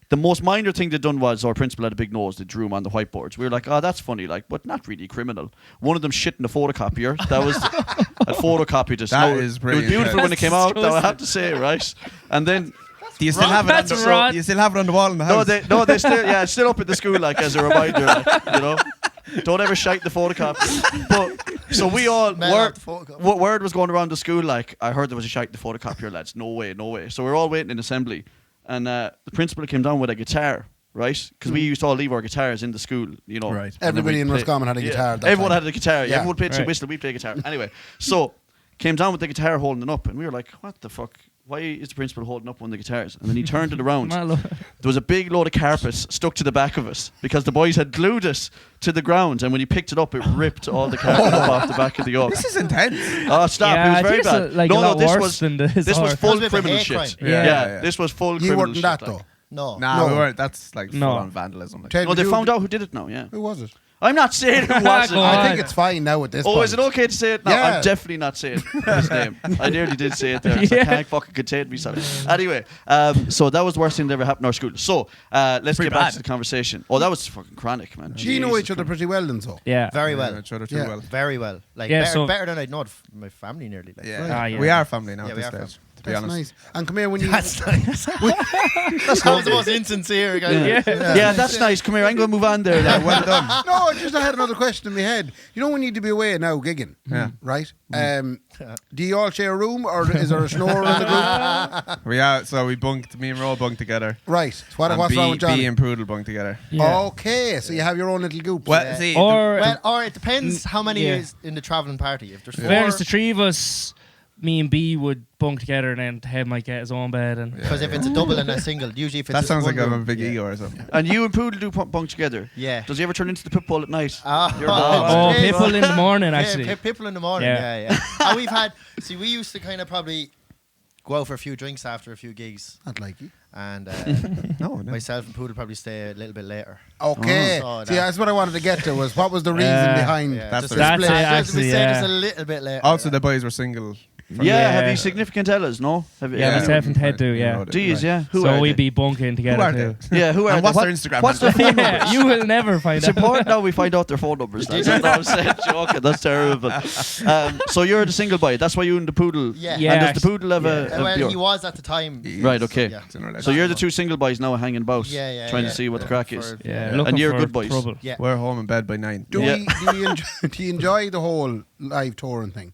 C: The most minor thing they'd done was our principal had a big nose. They drew him on the whiteboards. We were like, oh, that's funny, like, but not really criminal. One of them shit in the photocopier. That was had photocopied it.
E: That
C: No,
E: is
C: it
E: pretty
C: was beautiful when it came out. Though, I
F: disgusting.
C: have to say, right? And then
E: Do you still have it? On
F: That's
E: the,
F: right.
E: Do you still have it on the wall in the house?
C: they still it's still up at the school like as a reminder, like, you know. Don't ever shite the photocopier. But so we all
D: Smell
C: word,
D: out the photocopier.
C: what word was going around the school like I heard there was a shite in the photocopier, lads. No way, no way. So we were all waiting in assembly, and the principal came down with a guitar. Right, because we used to all leave our guitars in the school, you know.
E: Right.
C: and then
B: Everybody
C: we'd
B: in
C: play-
B: Roscommon had a guitar at that
C: Everyone
B: time.
C: had a guitar.
B: Yeah.
C: Everyone played some
F: Right.
C: whistle. We play guitar. Anyway, so came down with the guitar holding it up, and we were like, "What the fuck? Why is the principal holding up one of the guitars?" And then he turned it around.
F: Man, look.
C: There was a big load of carpets stuck to the back of us because the boys had glued it to the ground, and when he picked it up, it ripped all the carpet up off the back of the yoke.
E: This is intense.
C: Oh, stop!
F: Yeah,
C: it
F: I
C: was very
F: think
C: bad.
F: it's like a lot worse than this
C: This was
F: or-
C: full
D: That was a bit of a
C: criminal
D: hate
C: shit.
D: crime.
C: Yeah.
F: Yeah.
C: This was full
B: You
C: criminal
B: weren't
C: shit.
B: that,
C: like.
B: though.
D: No.
E: Nah,
B: No.
E: we weren't. That's like
F: No.
E: full on vandalism. Like.
B: Ted,
C: No,
B: would
C: they
B: you-
C: found out who did it now. Yeah,
B: Who was it?
C: I'm not saying who was it.
F: Go
B: I
F: on.
B: think it's fine now at this
C: Oh,
B: point.
C: is it okay to say it? No,
B: Yeah.
C: I'm definitely not saying his name. I nearly did say it there. 'cause I
F: Yeah.
C: can't fucking contain myself. Anyway, so that was the worst thing that ever happened in our school. So let's
E: Pretty
C: get back
E: bad.
C: to the conversation. Oh, that was fucking chronic, man.
B: Do you know
C: Jesus
B: each other pretty well then, so?
F: Yeah.
D: Very well.
E: Each other too
B: Yeah.
E: well.
D: Very well. Like
F: Yeah,
D: better,
F: so-
D: better than I'd know my family nearly. Like.
E: Yeah.
F: Ah, yeah.
E: We are family now
D: Yeah,
E: at
D: we
E: this
D: are
E: stage. To be
B: That's
E: honest.
B: nice. And come here when you...
D: That's nice. That was the most insincere guy.
C: Yeah, that's nice. Come here, I'm going to move on there. Now.
E: Well done.
B: No, I had another question in my head. You know when you need to be away now gigging, right? Do you all share a room or is there a snorer in the group?
E: We are. So we bunked. Me and Ro bunked together.
B: Right. So
E: And
B: what's
E: B,
B: wrong with Johnny?
E: B and Prudel bunked together.
F: Yeah.
B: Okay, so you have your own little goop.
E: Well, see,
F: Or
D: Well, or it depends how many
F: Yeah.
D: is in the travelling party. If there's
F: in
D: four,
F: fairness, the three of us, me and B would bunk together, and then Ted might get his own bed. And
D: Because if it's a double and a single, usually if it's
E: That
D: just
E: sounds
D: one
E: like I have a
D: room,
E: big ego or something.
C: And you and Poodle do bunk together.
D: Yeah.
C: Does he ever turn into the pit bull at night? Your
D: Oh,
C: dog.
F: Pitbull in the morning, actually.
D: People in the morning, yeah. And we've had, we used to kind of probably go out for a few drinks after a few gigs.
B: I'd like you.
D: And
E: No.
D: myself and Poodle probably stay a little bit later.
B: Okay.
D: Oh.
B: See, that's what I wanted to get to, was what was the reason behind
E: That's
B: the
E: it.
F: That's
B: split?
F: it, actually,
D: we stay just
F: yeah.
D: a little bit later.
E: Also, the boys were single.
C: Yeah, have you significant Ellas? No? Have you,
F: Yeah, myself and Ted do, yeah.
C: Do you, yeah? Who
F: so
C: are
F: we'd
C: they?
F: be bunking together
E: Who are
F: too.
E: they?
C: Yeah, who are
E: And
C: they?
E: what's their Instagram
C: What's their phone
F: Yeah,
C: numbers?
F: you will never find
C: It's
F: out.
C: important now we find out their phone numbers. That's what I'm saying. Joking, that's terrible. So you're the single boy. That's why you and the Poodle.
D: Yeah.
F: Yeah.
C: And does the Poodle have a
D: Well,
C: beer?
D: he was at the time.
C: Right, okay.
D: Yeah.
C: So you're the two single boys now hanging about,
D: Yeah,
C: trying
D: yeah.
C: to see what the crack is.
D: For-
F: Yeah,
C: And
F: looking
C: you're
F: for
C: good boys.
F: trouble.
D: Yeah.
E: We're home in bed by 9.
B: Do
C: Yeah.
B: you enjoy the whole live touring thing?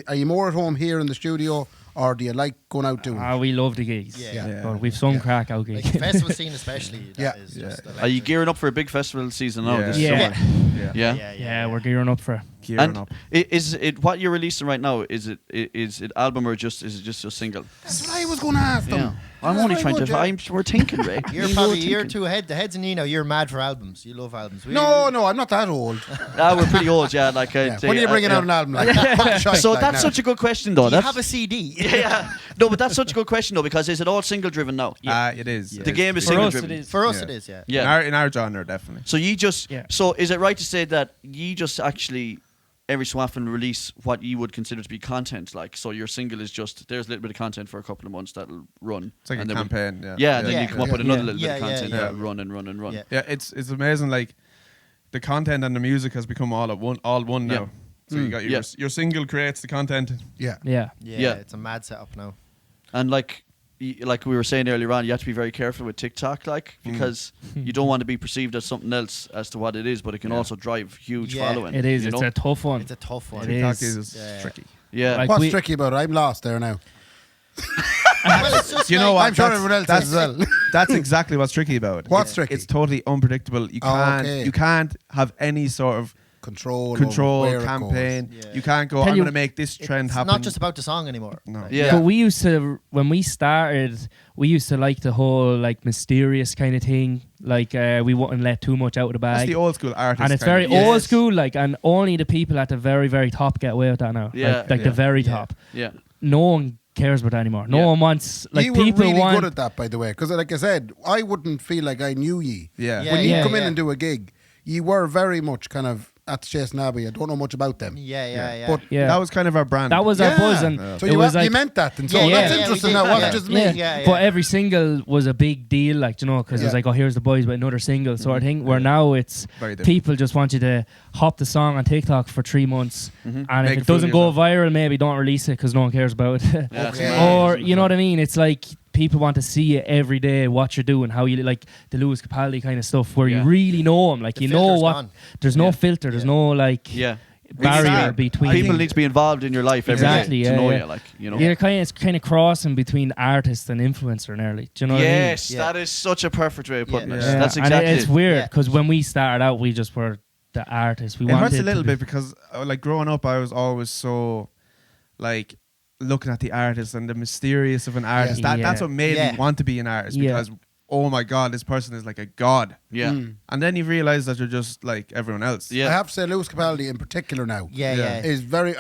B: Are you more at home here in the studio, or do you like going out doing it?
F: We love the gigs.
D: Yeah.
F: But we've some crack out
D: Like
F: gigs.
D: the festival scene especially.
B: Yeah.
D: That is just
C: Are you gearing up for a big festival season now?
E: Yeah.
C: This
F: Yeah.
C: summer?
E: Yeah.
F: Yeah, we're gearing up for it.
E: Gearing
C: And
E: up.
C: is it what you're releasing right now? Is it album or is it just a single?
B: That's what I was going to ask them.
C: Yeah. I'm only trying to. We're thinking, Ray.
D: You're probably a year too ahead. The heads in you know, you're mad for albums. You love albums.
B: No, I'm not that old.
C: We're pretty old, yeah. Like
B: Yeah. When are you bringing out an album like that?
C: So that's such a good question, though.
D: Do you
C: That's
D: have a CD?
C: yeah. No, but that's such a good question, though, because is it all single driven now?
E: It is.
C: The game is
F: For
C: single
F: us,
C: driven.
F: it is.
D: For us,
E: Yeah.
D: it is. Yeah.
C: Yeah.
E: In our genre, definitely.
C: So you just.
F: Yeah.
C: So is it right to say that you just actually every so often release what you would consider to be content? Like, so your single is just there's a little bit of content for a couple of months that'll run.
E: It's like
C: and
E: a
C: then
E: campaign.
C: Yeah, and then
D: Yeah.
C: you come up with another
F: Yeah.
C: little bit of
D: Yeah,
C: content
D: yeah.
C: that'll run and run and run.
D: Yeah.
E: Yeah, it's amazing. Like the content and the music has become all one now. So you got your single creates the content.
B: Yeah.
F: Yeah.
C: Yeah.
D: It's a mad setup now.
C: And like we were saying earlier on, you have to be very careful with TikTok, like, because you don't want to be perceived as something else as to what it is, but it can also drive huge
D: Yeah.
C: following.
F: It is.
C: you
F: It's
C: know?
F: a tough one.
D: It's a tough one.
F: It
E: TikTok
F: is.
E: is
D: Yeah.
E: tricky.
C: Yeah.
F: Like
B: What's
F: we-
B: tricky about it? I'm lost there now.
D: Well, it's just
E: You
D: like,
E: know what?
B: I'm sure
E: That's-
B: everyone else
E: that's-
B: is as well.
E: That's exactly what's tricky about it.
B: What's tricky?
E: It's totally unpredictable. You
B: Oh,
E: can't
B: okay.
E: you can't have any sort of
B: Control over where it
E: campaign.
D: goes. Yeah.
E: You can't go,
F: Tell
E: I'm
F: you-
E: going to make this trend
D: It's
E: happen.
D: not just about the song anymore.
E: No.
D: Like,
C: Yeah.
F: But we used to, when we started, we used to like the whole like mysterious kind of thing. Like we wouldn't let too much out of the
E: That's
F: bag.
E: the old school artist.
F: And it's
E: kind
F: very
E: of-
F: old
C: Yes.
F: school, like, and only the people at the very, very top get away with that now.
C: Yeah,
F: like
C: yeah.
F: the very
D: Yeah.
F: top.
C: Yeah.
F: No one cares about that anymore. No
C: Yeah.
F: one wants, like,
B: you were
F: people
B: really
F: want.
B: good at that, by the way, because like I said, I wouldn't feel like I knew ye.
E: Yeah.
D: Yeah,
B: When you
F: yeah,
B: come in
D: yeah.
B: and do a gig, you were very much kind of at Chasing Abbey. I don't know much about them.
D: Yeah.
B: But
F: yeah.
E: That was kind of our brand.
F: That was
B: Yeah.
F: our buzz, and
B: So
F: it
B: you,
F: was like,
B: you meant that, and so
D: Yeah,
B: that's
F: yeah,
B: interesting.
D: we
B: That
D: did,
B: wasn't
D: yeah.
B: just me.
D: Yeah.
F: But every single was a big deal, like, you know, because it was
B: Yeah.
F: like, oh, here's the boys with another single sort of thing. Where now it's
E: Very different.
F: people just want you to hop the song on TikTok for 3 months, and
E: Make
F: if
E: a
F: it
E: fool
F: doesn't
E: of
F: go
E: yourself.
F: viral, maybe don't release it because no one cares about it.
C: Yeah, that's
B: Okay.
C: mad.
F: Or you know what I mean? It's like people want to see it every day, what you're doing, how you like the Lewis Capaldi kind of stuff, where
C: Yeah.
F: you really know him, like
D: The
F: you know
D: filter's
F: what.
D: gone.
F: There's no
C: Yeah.
F: filter. There's no like
C: Yeah.
F: barrier
E: sad.
F: between.
C: People need to be involved in your life every day
F: Exactly,
C: to
F: yeah,
C: know
F: yeah.
C: you, like, you know.
F: You're kind of, it's kind of crossing between artist and influencer nearly. Do you know what I mean?
C: Yes,
D: Yeah.
C: that is such a perfect way of putting
D: Yeah.
C: it.
E: Yeah.
C: That's
F: And
C: exactly
F: it's
C: it.
F: weird
D: Yeah.
F: because when we started out, we just were the artists. We
E: It
F: wanted
E: hurts a
F: to
E: little
F: be-
E: bit because, like, growing up, I was always so, like, looking at the artist and the mysterious of an artist.
F: Yeah.
E: That's what made
D: Yeah.
E: me want to be an artist
F: Yeah.
E: because, oh my God, this person is like a god.
C: Yeah.
E: And then you realize that you're just like everyone else.
C: Yeah.
B: I have to say, Lewis Capaldi in particular now
D: Yeah.
B: is very.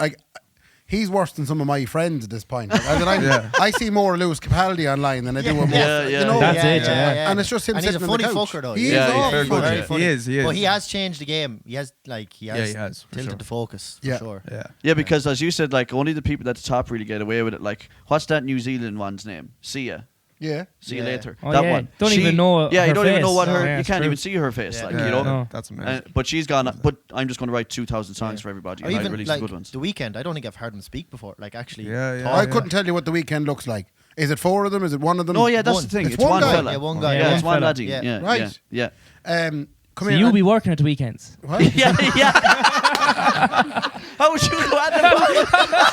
B: He's worse than some of my friends at this point.
E: Yeah.
B: I see more Lewis Capaldi online than I do of most.
C: Yeah, yeah.
B: You know,
F: That's it, yeah.
B: And it's just him
D: And he's a
B: sitting on the
D: funny
B: couch.
D: fucker, though.
B: He
C: Yeah,
B: is
C: he's
B: awful
C: very good,
B: funny.
C: yeah.
D: funny.
E: He is.
D: But he has changed the game. He has
E: he has, for
D: tilted
E: sure.
D: the focus. For
B: Yeah.
D: sure.
E: Yeah.
C: Yeah, because as you said, like, only the people at the top really get away with it. Like, what's that New Zealand one's name? Sia.
B: Yeah.
C: See you
D: Yeah.
C: later.
F: Oh,
C: that
F: yeah.
C: one.
F: Don't even know
C: Yeah, you
F: her
C: don't even know
F: face.
C: what
F: No,
C: her.
F: yeah,
C: you
F: it's
C: can't
F: true.
C: even see her face.
D: Yeah.
C: Like,
E: Yeah,
C: you know.
F: No.
E: That's amazing.
C: But she's gone. But I'm just going to write 2,000 songs for everybody.
D: Or
C: And I
D: even
C: release
D: like
C: the good ones.
D: The Weeknd. I don't think I've heard him speak before. Like actually.
E: Yeah,
D: talk.
B: I couldn't tell you what the weekend looks like. Is it 4 of them? Is it 1 of them?
C: No, yeah, that's
D: One.
C: the thing.
B: It's
C: It's
B: one
C: one
B: guy.
C: fella.
D: Yeah, one guy.
F: Yeah,
C: it's
F: one
C: one
F: fella.
C: laddie.
D: Yeah.
C: Yeah,
B: Right.
C: yeah.
B: Come
F: So
B: here.
F: you'll
B: and-
F: be working at the weekends.
B: What?
C: Yeah, yeah. How would you know that?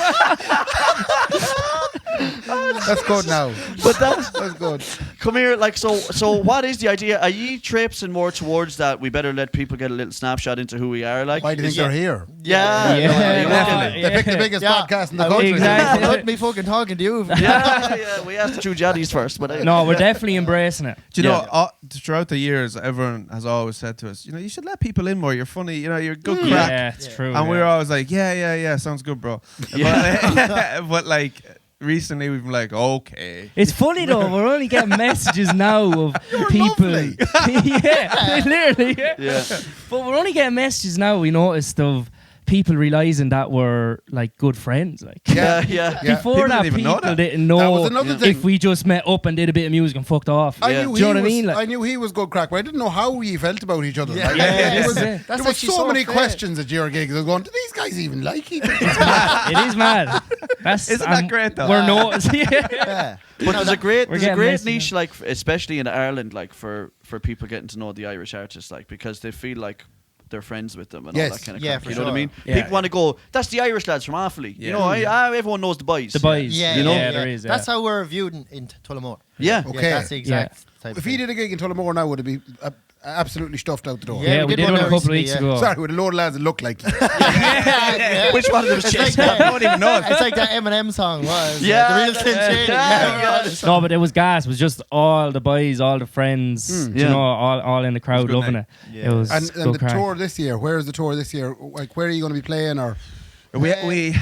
B: That's good now.
C: But that's
B: That's good.
C: come here. Like, so what is the idea? Are ye traipsing more towards that? We better let people get a little snapshot into who we are. Like,
B: why do you think they're here?
C: Yeah.
B: They picked the biggest podcast in the country.
D: Exactly. Let me fucking talking to you.
C: Yeah. We asked the two jaddies first, but
F: no, we're definitely embracing it.
E: Do you know, throughout the years, everyone has always said to us, you should let people in more. You're funny. You're good crack.
F: Yeah, it's true.
E: And we're always like, yeah, sounds good, bro. But like, recently we've been like, okay.
F: It's funny though, we're only getting messages now of people. Yeah, literally. Yeah. But we're only getting messages now, we noticed, of people realising that we're like good friends. Like,
C: yeah.
F: Before that, people didn't know if we just met up and did a bit of music and fucked off.
B: I knew
F: Do you know what I mean? Like,
B: I knew he was good crack, but I didn't know how he felt about each other.
F: There
B: was so many questions at your gigs. I was going, do these guys even like each other?
F: It is mad.
E: Isn't that great though?
F: We're noticing.
C: But there's a great niche, like, especially in Ireland, like for people getting to know the Irish artists, like, because they feel like they're friends with them and all that kind of crap. You know what I mean?
F: Yeah.
C: People want to go, that's the Irish lads from Offaly.
E: Yeah.
C: You know, everyone knows the boys.
F: The boys.
D: Yeah,
C: you know?
F: there is.
D: That's how we're viewed in Tullamore.
C: Yeah.
B: Okay.
D: That's the exact type.
B: If he did a gig in Tullamore now, would it be absolutely stuffed out the door?
F: Yeah, we did one a couple of weeks ago.
B: Sorry, with a load of lads that look like you.
C: Which one of them is
D: Like
C: I don't even know.
D: It's like that Eminem song was.
C: Yeah,
D: The Real Slim Shady.
F: No, but it was gas. It was just all the boys, all the friends, you know, all in the crowd loving it.
D: Yeah.
F: It was
B: And
F: good
B: the
F: crack.
B: tour this year, where is the tour this year? Like, where are you going to be playing? Or
E: We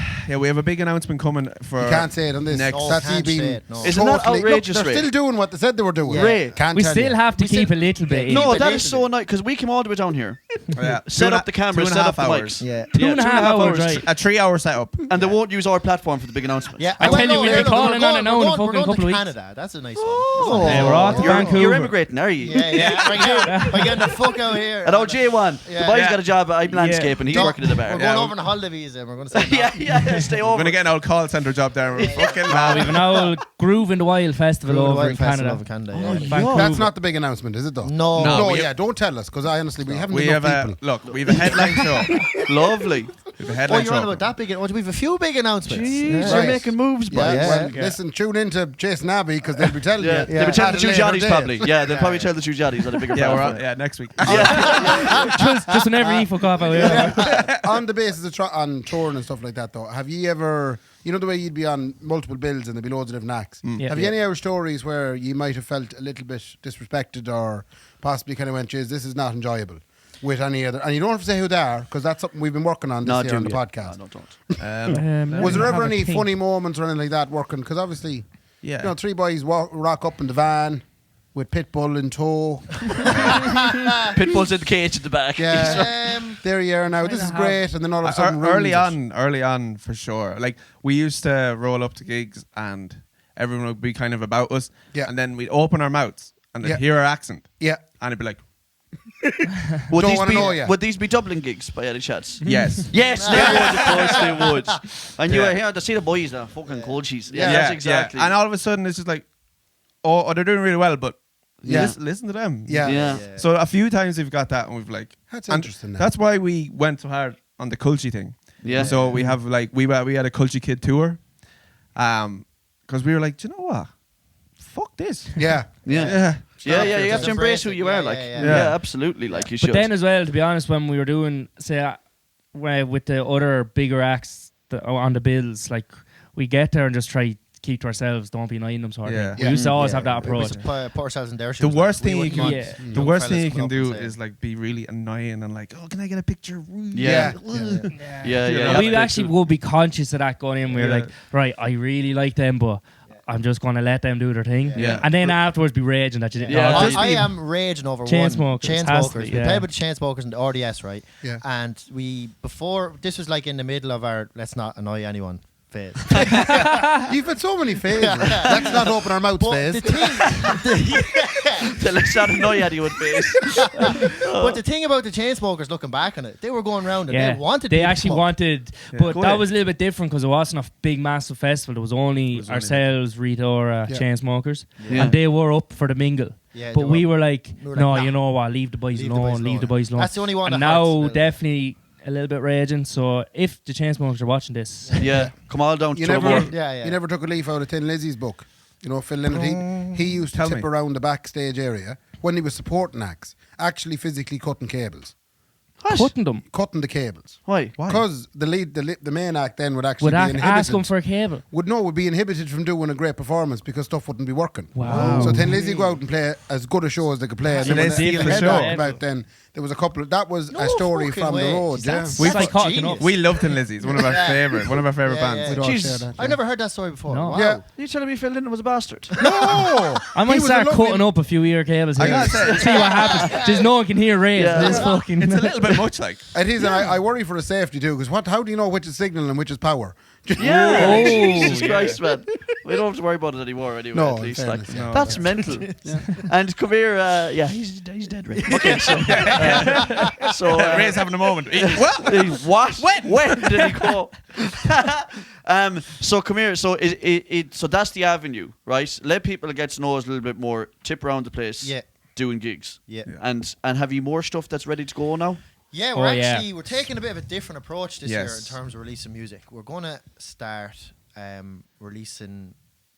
E: have a big announcement coming for.
B: you can't say it on this.
E: Next.
B: That's
D: can't
B: been
D: say it, no.
C: Isn't that outrageous,
B: Look, they're
C: Ray?
B: still doing what they said they were doing.
C: Ray,
B: Can't
F: We
B: tell
F: still
B: you.
F: have to keep a little bit in.
C: No,
D: Keep
C: that
D: it
C: is so nice, because we came all the way down here.
E: Yeah.
C: Set up the camera, set up the mics.
D: Yeah.
F: Two and a half hours, right?
E: A 3-hour setup.
C: And they won't use our platform for the big announcement.
D: Yeah,
F: I tell you, we'll be calling on it now in a fucking
D: we're going
F: couple
D: to
F: of weeks.
D: Canada. That's a nice
C: Oh.
D: one.
F: Yeah, we're off to Vancouver.
C: You're immigrating, are you?
D: Yeah. We're getting the fuck out here.
C: And J1, the
D: Yeah.
C: boy's
E: Yeah.
C: got a job at Landscape and he's working in the bar.
D: We're going over on a holiday visa and we're going to say
C: Stay
E: We're
C: over.
E: going to get an old call centre job there. We're fucking
F: We have an old Groove in the Wild festival over in Canada.
D: Vancouver.
B: That's not the big announcement, is it though?
D: No.
B: No,
E: we-
B: yeah, don't tell us, because I honestly, we haven't
E: We have
B: enough
E: a
B: people.
E: look. We have a headline show.
C: Lovely.
E: We have a
D: Oh,
E: headline
D: you're on
E: show.
D: about that big? We have a few big announcements.
C: Jeez,
B: Right.
C: you're making moves, boys.
D: Yeah.
B: Well, listen, tune in to Jason Abbey, because they'll be telling
C: Yeah,
B: you.
C: they'll be telling the two
B: Later
C: jaddies
B: day.
C: probably. Yeah, they'll probably tell the two jaddies on a bigger
E: Yeah, we're
C: platform.
E: on, yeah, next week.
F: Just whenever you fuck off out here.
B: On the basis of on touring and stuff like that, though, have you ever, you know, the way you'd be on multiple bills and there'd be loads of different acts?
F: Yeah.
B: Have you any other stories where you might have felt a little bit disrespected or possibly kind of went, "Jeez, this is not enjoyable"? With any other, and you don't have to say who they are, because that's something we've been working on this year on the podcast.
C: No, don't.
B: Was there ever any funny moments or anything like that working? Because obviously,
E: Yeah.
B: you know, three boys rock up in the van with Pitbull in tow.
C: Pitbull's in the cage at the back.
B: Yeah, there you are now. This is great, and then all of a sudden,
E: early
B: ruins it.
E: early on for sure. Like we used to roll up to gigs and everyone would be kind of about us.
B: Yeah.
E: And then we'd open our mouths and they'd
B: Yeah.
E: hear our accent.
B: Yeah.
E: And it'd be like,
C: Would
B: Don't
C: these
B: wanna
C: be
B: know yet.
C: would these be Dublin gigs by any chance?
E: yes.
C: Yes, they would. Of course, they would. And you were here to see the boys now, fucking cold cheese. Yeah, that's exactly.
E: And all of a sudden it's just like, oh, they're doing really well, but
B: Yeah.
E: listen to them.
B: Yeah.
C: Yeah.
E: So a few times we've got that and we've like,
B: That's
E: and
B: interesting now.
E: That's why we went so hard on the culture thing.
C: Yeah.
E: So we have like we had a culture kid tour, because we were like, do you know what? Fuck this.
B: Yeah.
C: Yeah.
E: Yeah.
C: You have
D: Just
C: to embrace who
D: embrace it.
C: you
D: Yeah,
C: are. Like,
D: yeah,
C: yeah, absolutely. Like you should.
F: But then as well, to be honest, when we were doing, say, with the other bigger acts on the bills, like we get there and just try keep to ourselves, don't be annoying them sort of
E: Yeah.
F: thing. We used to always have that
D: We
F: approach.
D: put ourselves in their
E: The
D: shoes.
E: worst
D: We
E: thing you
D: wouldn't
E: can
D: want
F: Yeah.
E: the
D: young
E: worst
D: fellas
E: thing you
D: coming
E: can
D: up
E: do
D: and
E: is
D: saying,
E: like be really annoying and like, oh, can I get a picture?
C: Yeah.
F: We actually would be conscious of that going in. We were
E: Yeah.
F: like, right, I really like them, but I'm just going to let them do their thing.
E: Yeah.
F: And then afterwards be raging that you didn't.
C: Yeah.
F: Oh, just
D: I
F: be-
D: am raging over
F: Chainsmokers,
D: one.
F: has to
D: Chainsmokers.
F: be,
D: We
F: yeah.
D: played with the Chainsmokers in the RDS, right?
B: Yeah.
D: And before this was like in the middle of our let's not annoy anyone phase.
B: You've had so many phases. Let's not open our mouths
D: But
B: phase.
D: the thing,
C: Let's not annoy anyone, face.
D: but the thing about the Chainsmokers, looking back on it, they were going around and
F: Yeah,
D: they wanted.
F: they
D: people to
F: actually
D: smoke.
F: wanted, but
C: Go
F: that
C: ahead.
F: was a little bit different because it wasn't a big, massive festival. There was only ourselves, Rita, or
B: Yeah.
F: Chainsmokers,
C: Yeah.
F: and they were up for the mingle.
D: Yeah,
F: But
D: they
F: we were like,
D: we were
F: no,
D: like, nah.
F: you know what? Leave the boys
D: Leave the
F: alone.
D: boys
F: Leave the
D: alone.
F: boys alone.
D: That's the only one
F: And
D: that hurts a
F: now
D: little.
F: definitely a little bit raging. So if the Chainsmokers are watching this,
C: Yeah, come all down to
B: You
C: Tullamore.
B: never,
D: Yeah.
B: you never took a leaf out of Tin Lizzie's book. You know, Phil Lynott, he used to tip around the backstage area when he was supporting acts, actually physically cutting cables.
C: What?
B: Cutting the cables.
C: Why?
B: Because the main act then would actually be inhibited.
F: Ask him for a cable.
B: Would be inhibited from doing a great performance because stuff wouldn't be working.
F: Wow.
B: So then Lizzie go out and play as good a show as they could play. And
E: So
B: then
E: they steal the
B: head
E: show.
B: act about then there was a couple of, that was a story from the road.
E: We loved Tin Lizzy. It's one of our favorite bands.
C: Jeez.
D: I've never heard that story before.
F: No.
D: Wow.
B: Yeah.
C: You telling me Phil Lynott was a bastard?
B: No!
F: I might start cutting up a few ear cables here.
E: gotta say-
F: See what happens. Just no one can hear Ray.
C: Yeah.
F: It's fucking.
E: It's a little bit much like.
B: It is, and I worry for the safety too, because how do you know which is signal and which is power?
C: Yeah.
F: Oh,
C: Jesus
F: yeah.
C: Christ, man. We don't have to worry about it anymore anyway,
B: No,
C: at least.
B: in
C: Like,
B: fairness, yeah.
C: that's mental. And come here, he's dead, Ray. Okay, so
E: Ray's having a moment.
C: what? When did he go? So come here. So so that's the avenue, right? Let people get to know us a little bit more. Tip around the place.
D: Yeah.
C: Doing gigs.
D: Yeah.
C: And have you more stuff that's ready to go now?
D: Yeah, we're taking a bit of a different approach this year in terms of releasing music. We're going to start releasing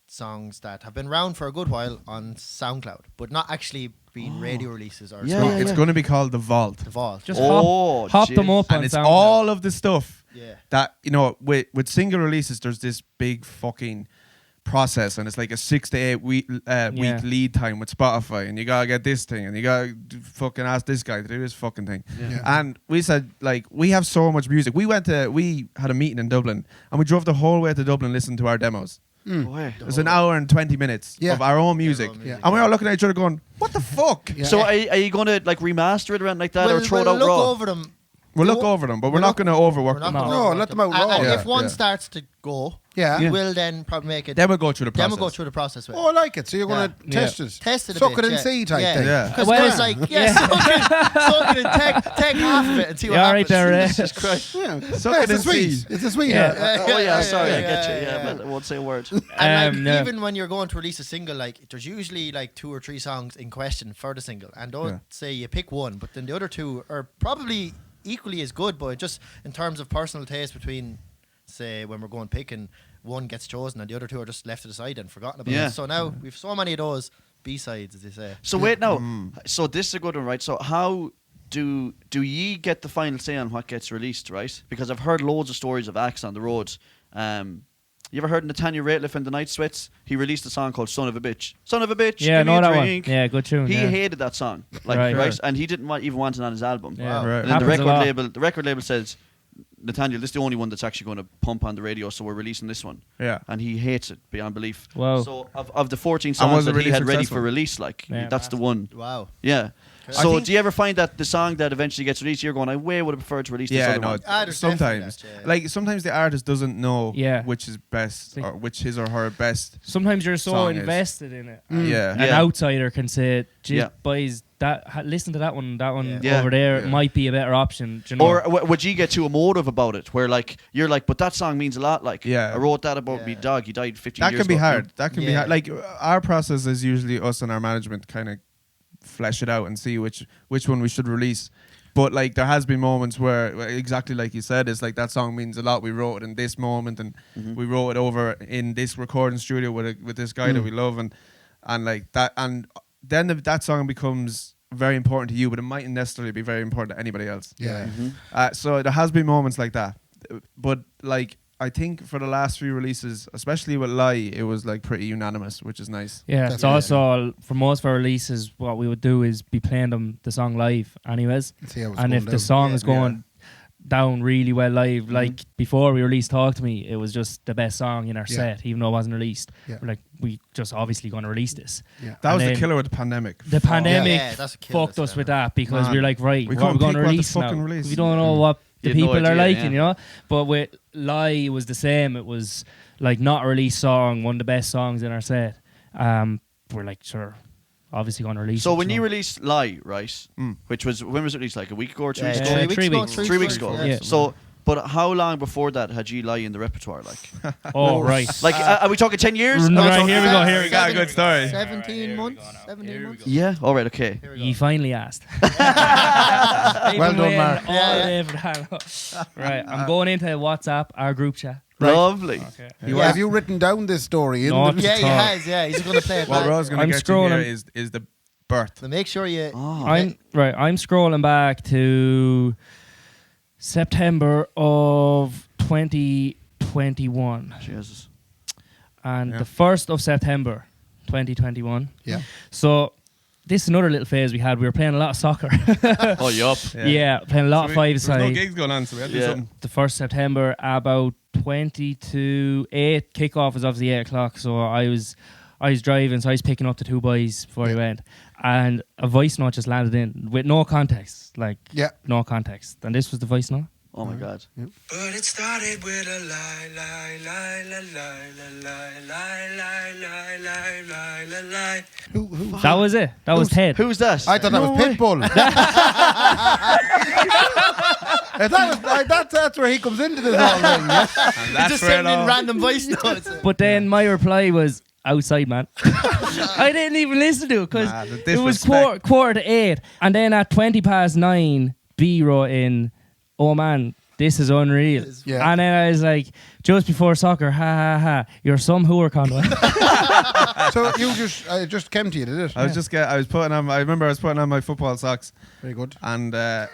D: songs that have been around for a good while on SoundCloud, but not actually being radio releases or
E: It's going to be called The Vault.
D: The Vault.
F: Just hop them up
E: and
F: on
E: it's
F: SoundCloud.
E: all of the stuff
D: Yeah.
E: that, you know, with single releases, there's this big fucking process, and it's like a 6 to 8 week lead time with Spotify, and you gotta get this thing, and you gotta fucking ask this guy to do this fucking thing. And we said, like, we have so much music. We had a meeting in Dublin, and we drove the whole way to Dublin listening to our demos. It was an hour and 20 minutes of our own music, and we were all looking at each other going, what the fuck?
C: So are you going to like remaster it around like that, or throw it out
D: look
C: raw?
D: over them.
E: We'll look over them, but we're not going to overwork them.
B: No, let them out raw.
D: And if one starts to go, we'll then probably make it.
E: Then we'll go through the process.
D: Then we'll go through the process with it.
B: Oh, I like it. So you're going to test it.
D: Test it a
B: Suck
D: bit.
B: it and see type thing.
D: Because
F: Well,
D: it's like, suck it and take half of it and see what
F: Yeah,
D: happens.
F: right there, Ray.
C: Jesus Christ.
B: It's a sweet. It's a sweet.
C: Oh yeah, sorry, I
D: yeah,
C: get you.
D: yeah.
C: Yeah, but I won't say a word.
D: And like, even when you're going to release a single, like there's usually like 2 or 3 songs in question for the single, and don't say you pick one, but then the other 2 are probably equally as good, but just in terms of personal taste between, say, when we're going picking, one gets chosen and the other 2 are just left to the side and forgotten about it. So now we've so many of those B-sides, as they say.
C: So wait now. So this is a good one, right? So how do ye get the final say on what gets released, right? Because I've heard loads of stories of acts on the road. You ever heard Nathaniel Rateliff and the Night Sweats? He released a song called "Son of a Bitch." Son of a bitch.
F: Yeah,
C: give me
F: know
C: a
F: that
C: drink.
F: one. Yeah, good tune.
C: He hated that song, like
F: Right.
C: and he didn't even want it on his album.
F: Yeah.
E: Right.
C: And then
F: Happens a lot.
C: the record label says, Nathaniel, this is the only one that's actually going to pump on the radio, so we're releasing this one.
E: Yeah.
C: And he hates it beyond belief.
F: Wow.
C: So of the 14
E: was
C: songs
E: it
C: that he
E: really
C: had ready
E: successful?
C: for release, like that's the one.
D: Wow.
C: Yeah.
E: I
C: So
E: think-
C: do you ever find that the song that eventually gets released, you're going, I way would have preferred to release this other one?
D: There's
E: sometimes.
D: definitely that,
E: Like, sometimes the artist doesn't know
F: Yeah.
E: which is best, or which his or her best.
F: Sometimes you're so
E: Song is.
F: invested in it.
E: Yeah.
F: An outsider can say, "Gee,
C: Yeah.
F: boys, listen to that one
C: Yeah.
F: over there
E: Yeah.
F: might be a better option." Do you know?
C: Or would you get too emotive about it, where like you're like, but that song means a lot. Like,
E: Yeah.
C: I wrote that about me
D: Yeah.
C: dog. He died 15
E: That
C: years
E: can be
C: ago.
E: hard. That can be
D: Yeah.
E: hard. Like, our process is usually us and our management kind of flesh it out and see which one we should release. But like, there has been moments where, exactly like you said, it's like that song means a lot. We wrote it in this moment, and we wrote it over in this recording studio with this guy that we love, and like that, and then that song becomes very important to you, but it mightn't necessarily be very important to anybody else.
B: Yeah.
E: So there has been moments like that, but like, I think for the last few releases, especially with Lie, it was like pretty unanimous, which is nice.
F: Yeah,
B: That's
F: it's also for most of our releases, what we would do is be playing the song live, anyways.
B: See how it's
F: And
B: going
F: if the
B: down.
F: song is going down really well live, like before we released "Talk to Me," it was just the best song in our set, even though it wasn't released.
B: Yeah.
F: We're like, we just obviously going to release this.
B: Yeah.
E: That was
F: And
E: the
F: then
E: killer with the pandemic.
F: The pandemic
D: Yeah, that's a killer,
F: fucked us
D: that's
F: with that because
E: Man.
F: we were like, right,
E: We
F: what are we
E: couldn't
F: going to
E: pick what to
F: release now?
E: fucking release.
F: We don't know what the
C: You had no
F: people are
C: idea,
F: liking, you know. But with "Lie," it was the same. It was like not a released song, one of the best songs in our set. We're like, sure, obviously going to release.
C: So
F: it,
C: when you
F: know.
C: released Lie, right, when was it released? Like a week ago or 2 weeks ago?
F: 3 weeks.
C: 3 weeks ago.
F: Yeah.
C: So, but how long before that had you Lie in the repertoire? Like,
F: Oh, right.
C: like are we talking 10 years?
F: No,
C: Are we
F: right,
C: talking-
F: here we go. Here we
E: got a
F: go.
E: good story.
D: 17 months? 17 months?
C: Yeah. All right. Okay.
D: Here we go.
F: You finally asked.
B: Well done, Mark.
F: All day for that. Right, I'm going into WhatsApp, our group chat,
B: Right.
C: Lovely.
F: Okay.
B: Have you written down this story?
F: No.
D: Yeah, he has. Yeah, he's going to play it.
E: What
D: back.
E: Ro's going to
F: I'm
E: get you here
F: scrolling.
E: is the birth.
D: So make sure you.
F: I'm scrolling back to September of 2021,
C: Jesus.
F: and the 1st of September 2021.
B: Yeah.
F: So this is another little phase we had. We were playing a lot of soccer.
C: Oh, yup.
F: Yeah, playing a lot of
E: There was no
F: five-a-side.
E: gigs going on, so we had to do
C: Yeah.
E: something.
F: The 1st September, about 20 to 8. Kickoff was obviously 8 o'clock, so I was driving, so I was picking up the two boys before he went, and a voice note just landed in with no context, no context. And this was the voice note.
C: Oh my God.
G: But it started with a lie, lie, lie, lie, lie, lie, lie, lie, lie, lie, lie, lie, lie.
B: Who?
F: That was it. That was Ted.
C: Who's that?
B: I thought that was Pitbull. That's where he comes into this whole thing. Yeah?
E: And that's
D: Just
E: where it
D: sending in
E: all...
D: random voice notes.
F: But then my reply was outside, man. I didn't even listen to it because
E: Nah, the
F: it was
E: disrespect.
F: quarter to 8, and then at 9:20, B wrote in, "Oh man, this is unreal."
B: Yeah.
F: And then I was like, just before soccer, ha ha ha, you're some hooer, Conway.
B: So you just came to you, did it?
E: I remember I was putting on my football socks
B: Very good.
E: and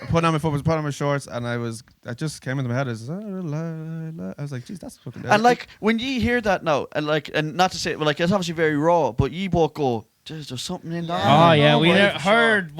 E: putting on my shorts, and it just came into my head. I was like, geez, that's fucking dead.
C: And like when you hear that now, and not to say, well, like it's obviously very raw, but you both go, there's something in that.
F: Oh yeah,
D: no
F: we
D: way, for
F: heard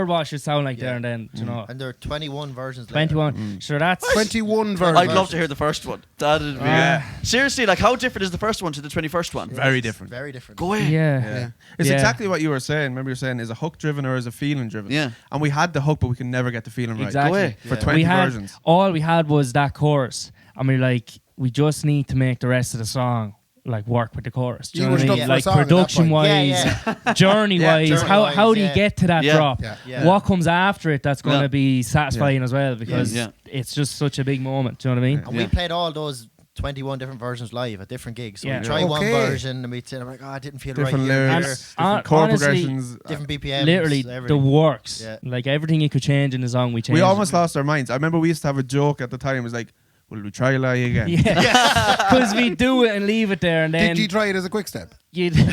F: what it should sound like there and then, you know.
D: And there are 21 versions.
F: 21. Sure, that's
B: 21 versions.
C: I'd love to hear the first one. That'd be seriously, like how different is the first one to the 21st one?
E: very different.
D: Very different.
C: Go ahead.
F: yeah.
E: It's
F: Yeah.
E: exactly what you were saying. Remember you were saying, is a hook driven or is a feeling driven?
C: Yeah.
E: And we had the hook, but we could never get the feeling right.
F: Exactly.
C: Go ahead.
E: For
D: Yeah.
E: 20 versions.
F: All we had was that chorus, and we're like, we just need to make the rest of the song like work with the chorus. Do you
B: You
F: know
B: were
F: what I mean?
B: stuck for a
F: like
B: song at that
F: production
B: point.
F: wise,
D: Yeah,
F: journey wise,
D: journey-wise,
F: how do you
D: yeah.
F: get to that
C: Yeah.
F: drop?
B: Yeah.
D: Yeah.
F: What comes after it that's going to
C: Yeah.
F: be satisfying as well, because
C: Yeah.
F: it's just such a big moment. Do you know what I mean?
D: And we played all those 21 different versions live at different gigs. So
F: Yeah.
D: we try one
B: Okay.
D: version and we'd say, like, I didn't feel
E: Different
D: right here.
E: lyrics,
F: And,
E: different chord
F: honestly,
E: progressions.
D: Different BPMs.
F: Literally, the
D: everything.
F: works.
D: Yeah.
F: Like everything you could change in the song, we changed.
E: We almost lost our minds. I remember we used to have a joke at the time. It was like, will we try lie again?
F: Yeah, because we do it and leave it there, and then
B: Did you try it as a quick step?
F: you'd
C: You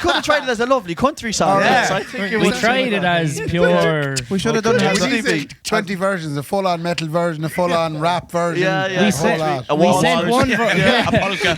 C: could have tried it as a lovely country song.
E: Yeah.
C: Yes, I think it
F: we
C: was.
F: tried it as pure.
E: We should have done
C: Okay.
E: it.
C: Would
B: We
C: you
B: need 20 versions, a full-on metal version, a full-on rap version.
C: Yeah, yeah.
B: a
F: We
B: whole
F: said-
B: lot.
C: A
F: We
C: wall
F: sent one.
C: Yeah, a polka.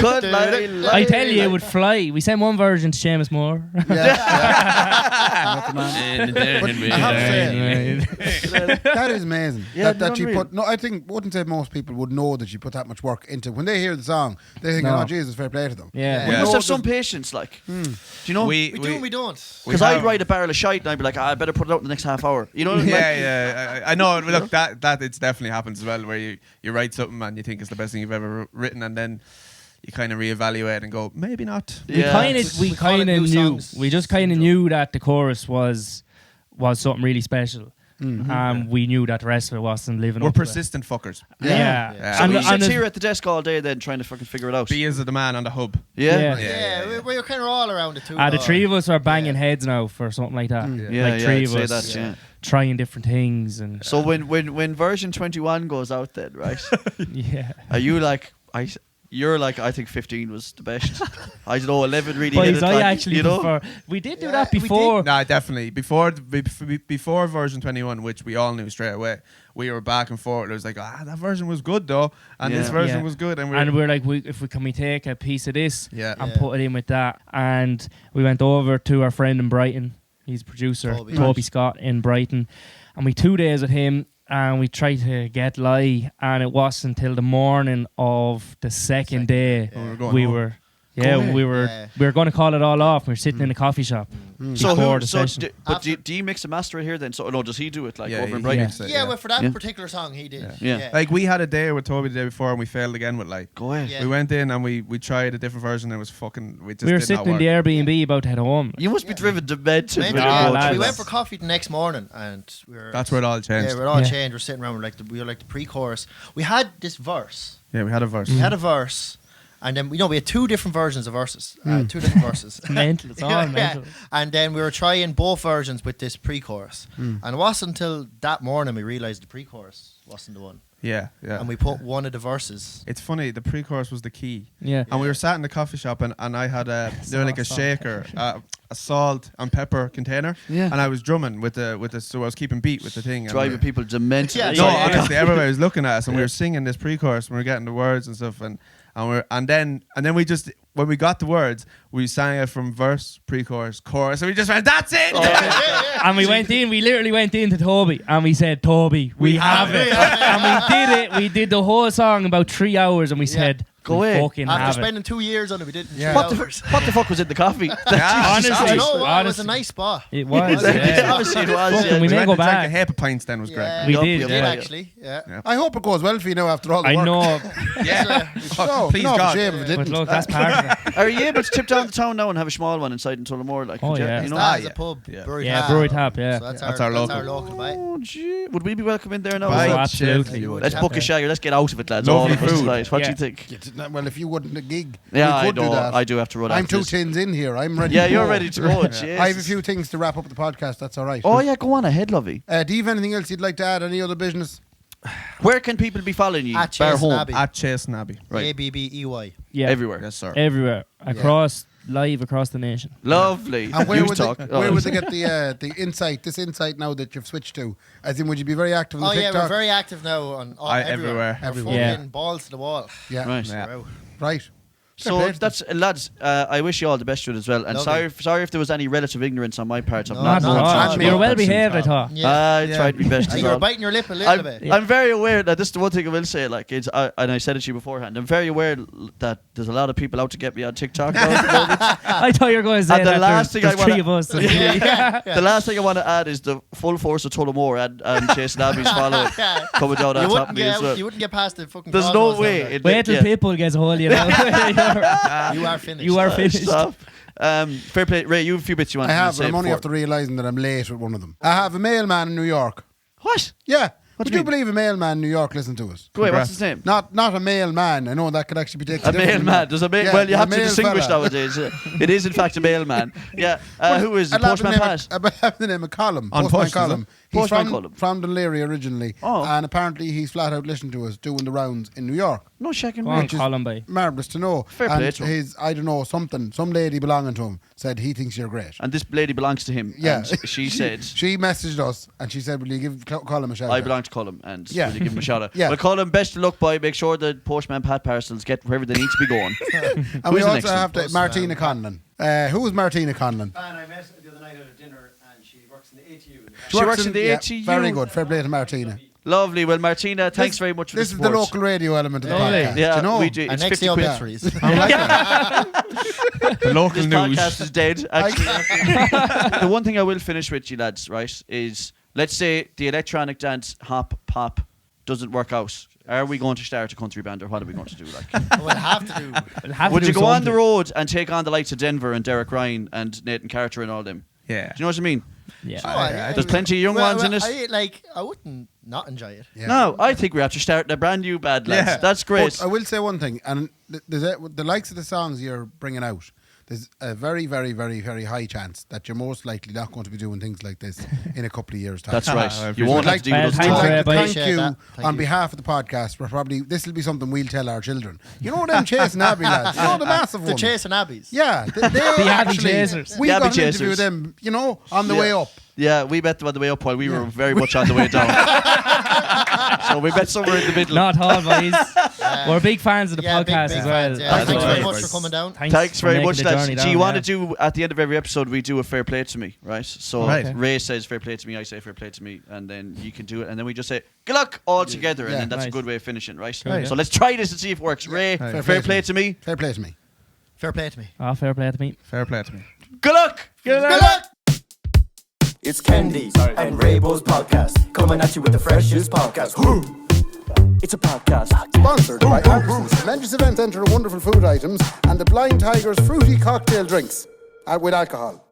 C: Good lie,
F: I tell you, it would fly. We sent one version to Seamus Moore.
B: But I have to say, that is amazing.
C: Yeah,
B: that you
C: unreal.
B: put. No, I wouldn't say most people would know that you put that much work into. When they hear the song, they think,
F: No.
B: "Oh, Jesus, fair play to them."
F: Yeah.
C: We
E: Yeah.
C: must
B: No,
C: have some
B: there's-
C: patience, like. Do you know?
D: We do and we don't.
C: Because I'd write a barrel of shite and I'd be like, I better put it out in the next half hour. You know what I mean?
E: Yeah. I know. Look, that it's definitely happens as well, where you write something and you think it's the best thing you've ever written, and then you kind of reevaluate and go, maybe not.
F: We
C: Yeah.
F: kind of
D: We call it new
F: knew.
D: songs
F: We just kind of
D: syndrome.
F: knew that the chorus was something really special. We knew that the rest of it wasn't living
E: We're
F: up to it.
E: persistent fuckers.
F: Yeah.
E: Yeah.
C: So
F: And-
C: we
F: and
C: sit
F: it-
C: here at the desk all day then trying to fucking figure it out.
E: B is the man on the hub.
C: Yeah?
F: Yeah.
D: We're kind of all around it too.
F: The
D: though.
F: three of us are banging heads now for something like that.
C: Yeah,
F: Like three
C: I'd
F: of
C: say
F: us
C: that, yeah.
F: trying different things and
C: So when version 21 goes out then, right?
F: yeah.
C: Are you like, you're like, I think 15 was the best. I don't know, 11 really hit
F: Boys,
C: it,
F: I
C: like,
F: actually
C: you know?
F: prefer. We did do
D: Yeah,
F: that
D: we did.
F: before.
E: Nah, definitely. Before version 21, which we all knew straight away, we were back and forth. It was like, that version was good though, and this
C: Yeah.
E: version
F: Yeah.
E: was good, and
F: And we're like, can we take a piece of this
E: Yeah.
F: and
D: Yeah.
F: put it in with that? And we went over to our friend in Brighton. He's producer,
D: Toby.
F: Toby Scott in Brighton. And we 2 days with him and we tried to get live. And it wasn't until the morning of the second day
E: we were going
F: we
E: home.
F: were.
C: Go
F: Yeah,
C: ahead.
F: we were going to call it all off. We were sitting in a coffee shop.
C: So
F: before the session.
C: do you mix and master it here then? So no, does he do it like
E: Yeah,
C: over in
E: he
C: Brighton?
E: mixed it,
D: Yeah, well, for that
C: Yeah.
D: particular song, he did.
C: Yeah.
E: Like we had a day with Toby the day before, and we failed again with like.
C: Go ahead.
D: Yeah.
E: We went in and we tried a different version. And it was fucking. We just
F: We were
E: did
F: sitting
E: not
F: in the
E: work.
F: Airbnb about to head home.
C: You must be driven to bed to
D: Went-
C: with
F: yeah,
C: your
F: lads.
D: we
C: coaches.
D: went for coffee the next morning, and we were.
E: That's where it all changed.
D: Yeah, we're all
F: Yeah.
D: changed. We're sitting around. We were like the pre-chorus. We had this verse.
E: Yeah, we had a verse.
D: We had a verse, and then we had two different versions of verses. Two different verses.
F: Mental. It's all
D: Yeah.
F: mental.
D: And then we were trying both versions with this pre-chorus,
E: Hmm.
D: and it wasn't until that morning we realised the pre-chorus wasn't the one.
E: Yeah.
D: And we put one of the verses.
E: It's funny, the pre-chorus was the key.
F: Yeah.
E: And we were sat in the coffee shop and I had a shaker, a salt and pepper container.
C: Yeah.
E: And I was drumming with the so I was keeping beat with the thing.
C: Driving people demented.
D: Yeah.
E: No, honestly, everybody was looking at us and we were singing this pre-chorus and we were getting the words and stuff and then we just, when we got the words, we sang it from verse, pre-chorus, chorus, and we just went, that's it!
F: And we literally went into Toby and we said, Toby, we have it. And we did it. We did the whole song in about 3 hours and we said,
C: Go away.
F: fucking
D: After
F: have
D: spending 2 years on it, we did.
B: Yeah.
C: What the fuck was in the coffee?
F: Honestly,
D: I know, it was a
F: honestly.
D: nice spot.
F: It was.
C: Obviously it was.
F: Fucking,
C: Yeah.
F: we may
E: went
F: go
E: to drink a
F: back.
E: heap of pints then, was great.
F: We
C: Yup,
F: did,
C: yup,
D: We did
F: yeah.
D: actually. Yeah.
B: I hope it goes well for you now after all the
F: I
B: work.
F: know.
E: Yeah.
B: No,
E: Please
B: no,
E: God.
B: shame if it
F: But
B: didn't.
F: look, that's part of it.
C: Are you able to tip down the town now and have a small one inside in Tullamore? Like,
F: Oh,
C: could you,
F: yeah.
C: you know?
D: That is
E: yeah.
D: a pub.
E: Yeah.
D: Brewery
F: Yeah,
D: Tap.
F: Brewery Tap, yeah.
D: So that's
E: That's
D: our
E: our
D: local, mate.
C: Oh, gee. Would we be welcome in there now?
E: Right.
F: Oh, absolutely.
D: You would.
C: Let's book a shagger. Let's get out of it, lads.
E: Lovely
C: All of us
E: food.
C: tonight. What do
F: Yeah.
C: you think?
B: Well, if you wouldn't a gig,
C: Yeah,
B: we
C: I
B: could do
C: know.
B: that.
C: I do have to run
B: I'm
C: after
B: 2
C: this.
B: tins in here. I'm ready.
C: Yeah,
B: to
C: you're
B: go.
C: ready to go. Jesus.
B: I have a few things to wrap up the podcast. That's all right.
C: Oh, yeah, go on ahead, lovey.
B: Do you have anything else you'd like to add? Any other business?
C: Where can people be following you?
D: At
C: Bar
D: Chase
C: home.
D: Abbey.
E: At Chase and Abbey.
C: Right.
D: ABBEY.
F: Yeah.
C: Everywhere.
E: Yes, sir.
F: Everywhere. Live across the nation.
C: Lovely.
B: And where
C: You
B: would,
C: talk.
B: where would they get the insight? This insight now that you've switched to, as in, would you be very active on
D: Oh yeah,
B: TikTok?
D: we're very active now on
E: Everywhere.
B: Everywhere.
F: Yeah.
D: Fucking balls to the wall.
B: Yeah.
C: Right.
E: Yeah.
D: Wow.
B: Right.
C: So that's lads. I wish you all the best to it as well. And
D: Lovely.
C: sorry if there was any relative ignorance on my part. I've
D: No,
C: not
D: no,
C: known
D: no,
C: something
D: no.
F: You were
C: about
F: well
C: that since
F: behaved, I
C: then.
F: thought.
D: Yeah.
C: I tried my best.
D: And
C: as
D: you were
C: well.
D: biting your lip a little bit.
C: I'm very aware that this is the one thing I will say. Like, it's and I said it to you beforehand. I'm very aware that there's a lot of people out to get me on TikTok now at the moment.
F: I thought you were going to say
C: And the
F: that.
C: last
F: There's
C: thing I wanna-
F: 3 of us.
D: Yeah.
C: The last thing I want to add is the full force of Tullamore and Chase Abbey's following coming down on
D: You
C: top of
D: wouldn't,
C: me as well.
D: you wouldn't get past the fucking
C: There's
D: crossroads
C: no way.
D: down there.
F: Wait till
C: yeah.
F: people gets a hold of you now.
D: You are finished.
F: You are finished.
C: Stop. Fair play. Ray, you have a few bits you want
B: I
C: to
B: have,
C: say
B: but I'm only
C: before.
B: after realising that I'm late with one of them. I have a mailman in New York.
C: What?
B: Yeah.
C: What
B: Would
C: do you
B: you
C: mean?
B: believe a mailman in New York listen to us?
C: Go away, what's
E: Congrats.
C: his name?
B: Not a mailman. I know that could actually be taken
C: A
B: differently.
C: mailman. There's a
B: Yeah,
C: well, you
B: there's
C: have
B: a
C: to
B: mail
C: distinguish
B: fella.
C: nowadays. It is in fact a mailman. Yeah. Who is
B: I
C: it? Postman Pat?
B: I have the name of Colum.
E: On
B: Postman
E: Push, is
B: Colum.
E: it?
B: He's
C: Postman Colum.
B: from Dunleary originally.
C: Oh.
B: And apparently he's flat out listening to us doing the rounds in New York.
C: No shaking
F: Go on,
C: Ray.
F: Colin Bay.
B: Marvellous to know.
C: Fair
B: and
C: play to him.
B: his, I don't know, some lady belonging to him said he thinks you're great.
C: And this lady belongs to him.
B: Yeah.
C: And she said,
B: She messaged us and she said, will you give Colum a shout
C: I
B: out?
C: belong to Colum and
B: Yeah.
C: will you give him a shout out?
B: Yeah.
C: Well, Colum, best of luck, boy. Make sure the Postman Pat parcels get wherever they need to be going.
B: And we
C: Who's the
B: also
C: next one?
B: have to, Martina Conlon. Who is Martina Conlon?
H: And I met her the other night at a dinner, and she works in the ATU.
C: She works in the
B: yeah,
C: ATU.
B: Very good. Fair play to Martina.
C: Lovely. Well, Martina, thanks very much for
B: This
C: the
B: is the
C: support.
B: local radio element of the
F: Lovely.
B: podcast.
C: Yeah,
B: do you know?
C: we do.
D: And
C: It's
D: next
C: 50
D: day,
C: quid.
D: obituaries.
B: I like that.
E: The local
C: This
E: news.
C: podcast is dead. Actually, the one thing I will finish with you lads, right, is let's say the electronic dance hop pop doesn't work out. Are we going to start a country band, or what are we going to do? Like,
D: We'll have to do.
F: We'll have
C: would
F: to
C: you
F: do
C: go on the
F: something.
C: road and take on the likes of Denver and Derek Ryan and Nathan Carter and all them?
E: Yeah.
C: Do you know what I mean?
F: Yeah.
D: Sure,
C: There's plenty of young ones in it.
D: I wouldn't not enjoy it.
B: Yeah.
C: No, I think we're after starting a brand new band, lads.
E: Yeah.
C: That's great.
B: But I will say one thing, and the likes of the songs you're bringing out, there's a very, very, very, very high chance that you're most likely not going to be doing things like this in a couple of years' time.
C: That's right.
E: I
C: You won't have to deal with
F: Thanks,
C: those
F: Ray.
C: two.
B: I'd like to
F: Ray,
B: thank
D: appreciate
B: you
D: that. Thank
B: on
D: you.
B: behalf of the podcast. This will be something we'll tell our children. You know them chasing Abbey lads. You know the massive
D: The
B: ones.
D: Chase and Abbeys.
B: Yeah, they
F: The Abbey
B: actually.
F: Chasers.
B: We
C: The Abbey
B: got an interview with
C: Chasers.
B: them. You know, on the
C: Yeah.
B: way up.
C: Yeah, we met them on the way up while we were very much on the way down. So we met somewhere in the middle.
F: Not all, boys. We're big fans of the
D: Yeah,
F: podcast
D: big
F: as well.
D: fans, yeah.
C: That's
D: Thanks very
C: right.
D: much for coming down.
C: Thanks
F: for
C: very
F: making
C: much,
F: the
C: lads.
F: journey
C: Do
F: down,
C: you want
F: yeah.
C: to do, at the end of every episode, we do a fair play to me, right? So
E: Right.
C: Ray says fair play to me, I say fair play to me, and then you can do it, and then we just say good luck all together, and
B: Yeah.
C: then that's a
F: Nice.
C: good way of finishing, right?
F: Right.
C: So let's try this and see if it works. Ray,
E: Right.
C: fair play to me.
B: Fair play to me.
D: Fair play to me.
F: Oh, fair play to me.
E: Fair play to me.
C: Good luck!
F: Good luck.
A: It's Kendy and Raybo's podcast, coming at you with the freshest podcast. It's a podcast.
B: Sponsored by Albertsons, Mendes Event Centre, wonderful food items, and the Blind Tiger's fruity cocktail drinks with alcohol.